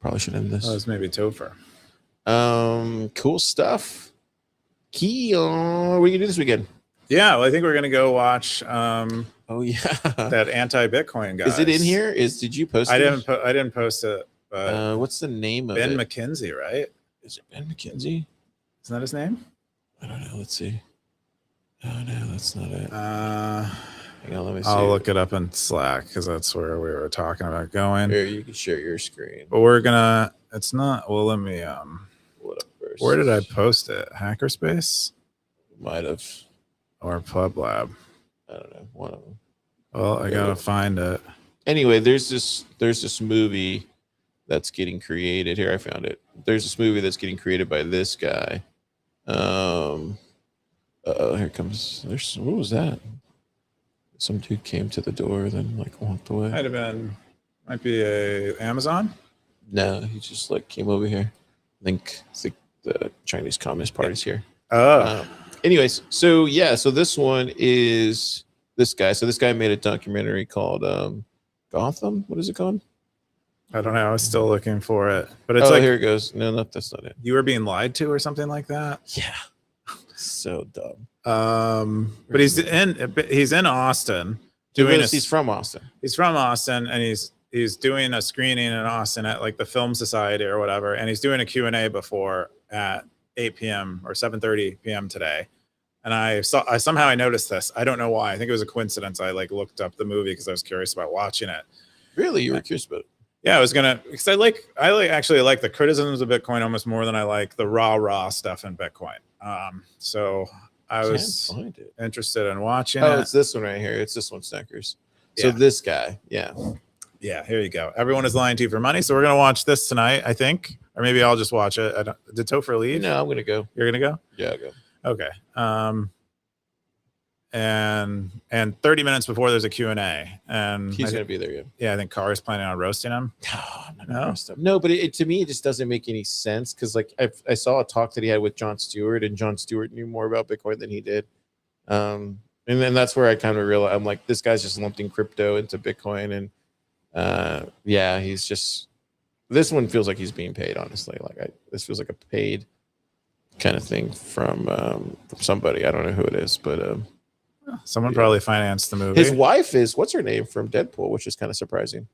Probably should end this. Oh, it's maybe Topher. Cool stuff. Keyan, what are you gonna do this weekend? Yeah, well, I think we're gonna go watch Oh yeah, that anti-Bitcoin guy. is it in here? Did you post I it? didn't post it, but What's the name of Ben it? McKinsey, right? Is it Ben McKinsey? Isn't that his name? I don't know. Let's see. Oh no, that's not it. Hang on, let me see. I'll look it up in Slack because that's where we were talking about going. Here, you can share your screen. But we're gonna. It's not. Well, let me. Pull it up first. Where did I post it? Hackerspace Might have. or Pub Lab? I don't know. One of them. Well, I gotta find it. Anyway, there's this movie that's getting created. Here, I found it. There's this movie that's getting created by this guy. Here comes. What was that? Some dude came to the door, then like walked away. Might be a Amazon. No, he just like came over here. I think the Chinese Communist Party's here. Oh, Anyways, so this one is this guy. So this guy made a documentary called Gotham. What is it called? I don't know. I was still looking for it, but it's Oh, like here it goes. No, that's not it. you were being lied to or something like that. Yeah, so dumb. But he's in Austin doing. He's from Austin. He's from Austin, and he's doing a screening in Austin at like the Film Society or whatever, and he's doing a Q&A before at 8 p.m. or 7:30 p.m. today. And I somehow noticed this. I don't know why. I think it was a coincidence. I like looked up the movie because I was curious about watching it. Really, you were curious about it? Yeah, I was gonna because actually like the criticisms of Bitcoin almost more than I like the raw stuff in Bitcoin. So I was Can't find it. interested in watching Oh, it. it's this one right here. It's this one, Stackers. So Yeah. this guy, yeah. Yeah, here you go. Everyone is lying to you for money. So we're gonna watch this tonight, I think, or maybe I'll just watch it. Did Topher leave? No, I'm gonna go. You're gonna go? Yeah, I'll go. Okay. And 30 minutes before there's a Q&A, and He's gonna be there. Yeah. yeah, I think Carr's planning on roasting him. No, but it to me it just doesn't make any sense because like I saw a talk that he had with Jon Stewart, and Jon Stewart knew more about Bitcoin than he did. And then that's where I kind of realized I'm like, this guy's just lumping crypto into Bitcoin, and yeah, he's just. This one feels like he's being paid, honestly. Like this feels like a paid kind of thing from somebody. I don't know who it is, but Someone probably financed the movie. his wife is what's her name from Deadpool, which is kind of surprising.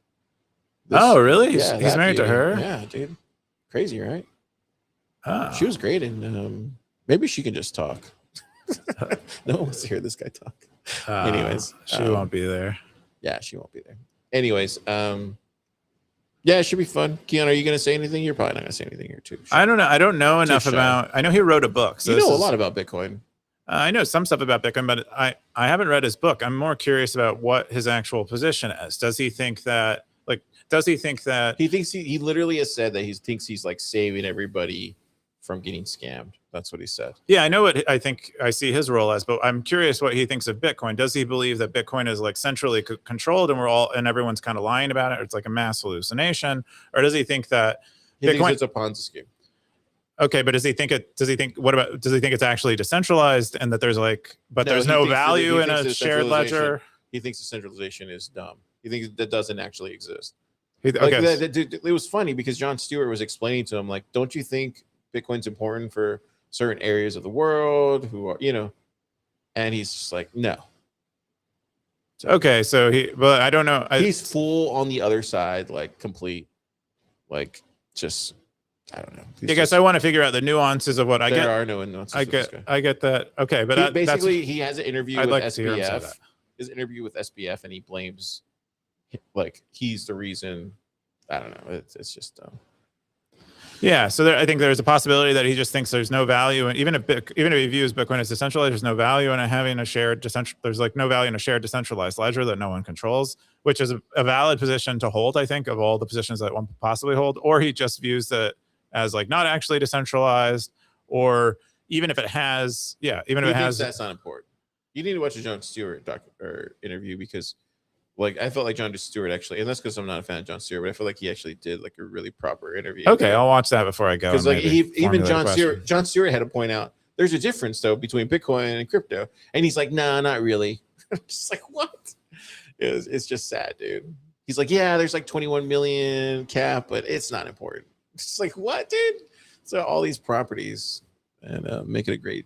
Oh, really? Yeah, He's that married to beauty. her? Yeah, dude, crazy, right? Oh. She was great, and maybe she can just talk. No one wants to hear this guy talk. Anyways, she won't be there. Yeah, she won't be there. Anyways, yeah, it should be fun. Keyan, are you going to say anything? You're probably not going to say anything here, too. I don't know. I don't know enough shy. about. I know he wrote a book. So You know a lot about Bitcoin. I know some stuff about Bitcoin, but I haven't read his book. I'm more curious about what his actual position is. Does he think that He thinks he literally has said that he thinks he's like saving everybody from getting scammed. That's what he said. Yeah, I know what I think I see his role as, but I'm curious what he thinks of Bitcoin. Does he believe that Bitcoin is like centrally controlled and everyone's kind of lying about it? Or it's like a mass hallucination, or does he think that He Bitcoin? thinks it's a Ponzi scheme. Okay, but does he think it's actually decentralized and that there's there's no value in a shared ledger? He thinks the centralization is dumb. He thinks that doesn't actually exist. Okay. It was funny because Jon Stewart was explaining to him, like, don't you think Bitcoin's important for certain areas of the world who are, and he's just like, no. Okay, so but I don't know. He's full on the other side, like complete, like just, I don't know. I guess I want to figure out the nuances of what I get. There are no nuances. I get that. Okay, but basically he has an interview with like to hear him say SBF. that. His interview with SBF, and he blames, like, he's the reason. I don't know. It's just dumb. Yeah, so I think there's a possibility that he just thinks there's no value, and even if he views Bitcoin as decentralized, there's no value in it having a shared there's like no value in a shared decentralized ledger that no one controls, which is a valid position to hold. I think of all the positions that one could possibly hold, or he just views it as like not actually decentralized, or even if it has, that's not important. You need to watch a Jon Stewart interview because Like I felt like Jon Stewart actually, and that's because I'm not a fan of Jon Stewart, but I feel like he actually did like a really proper interview. Okay, I'll watch that before I go. Because and like maybe even formulate a Jon question. Stewart had to point out there's a difference though between Bitcoin and crypto, and he's like, nah, not really. Just like what? It's just sad, dude. He's like, yeah, there's like 21 million cap, but it's not important. It's just like what, dude? So all these properties and make it a great.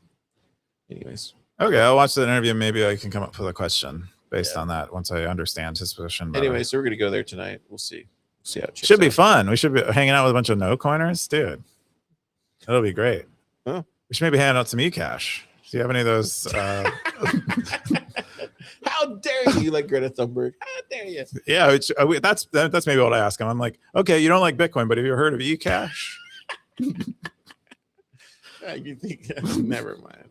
Anyways, Okay, I'll watch that interview. Maybe I can come up with a question based on that once I understand his position better. anyway, so we're gonna go there tonight. We'll see. See how it shakes Should be out. fun. We should be hanging out with a bunch of no coiners, dude. That'll be great. Huh? We should maybe hand out some eCash. Do you have any of those? How dare you, like Greta Thunberg? How dare you? Yeah, that's maybe what I ask him. I'm like, okay, you don't like Bitcoin, but have you heard of eCash? You think? Never mind.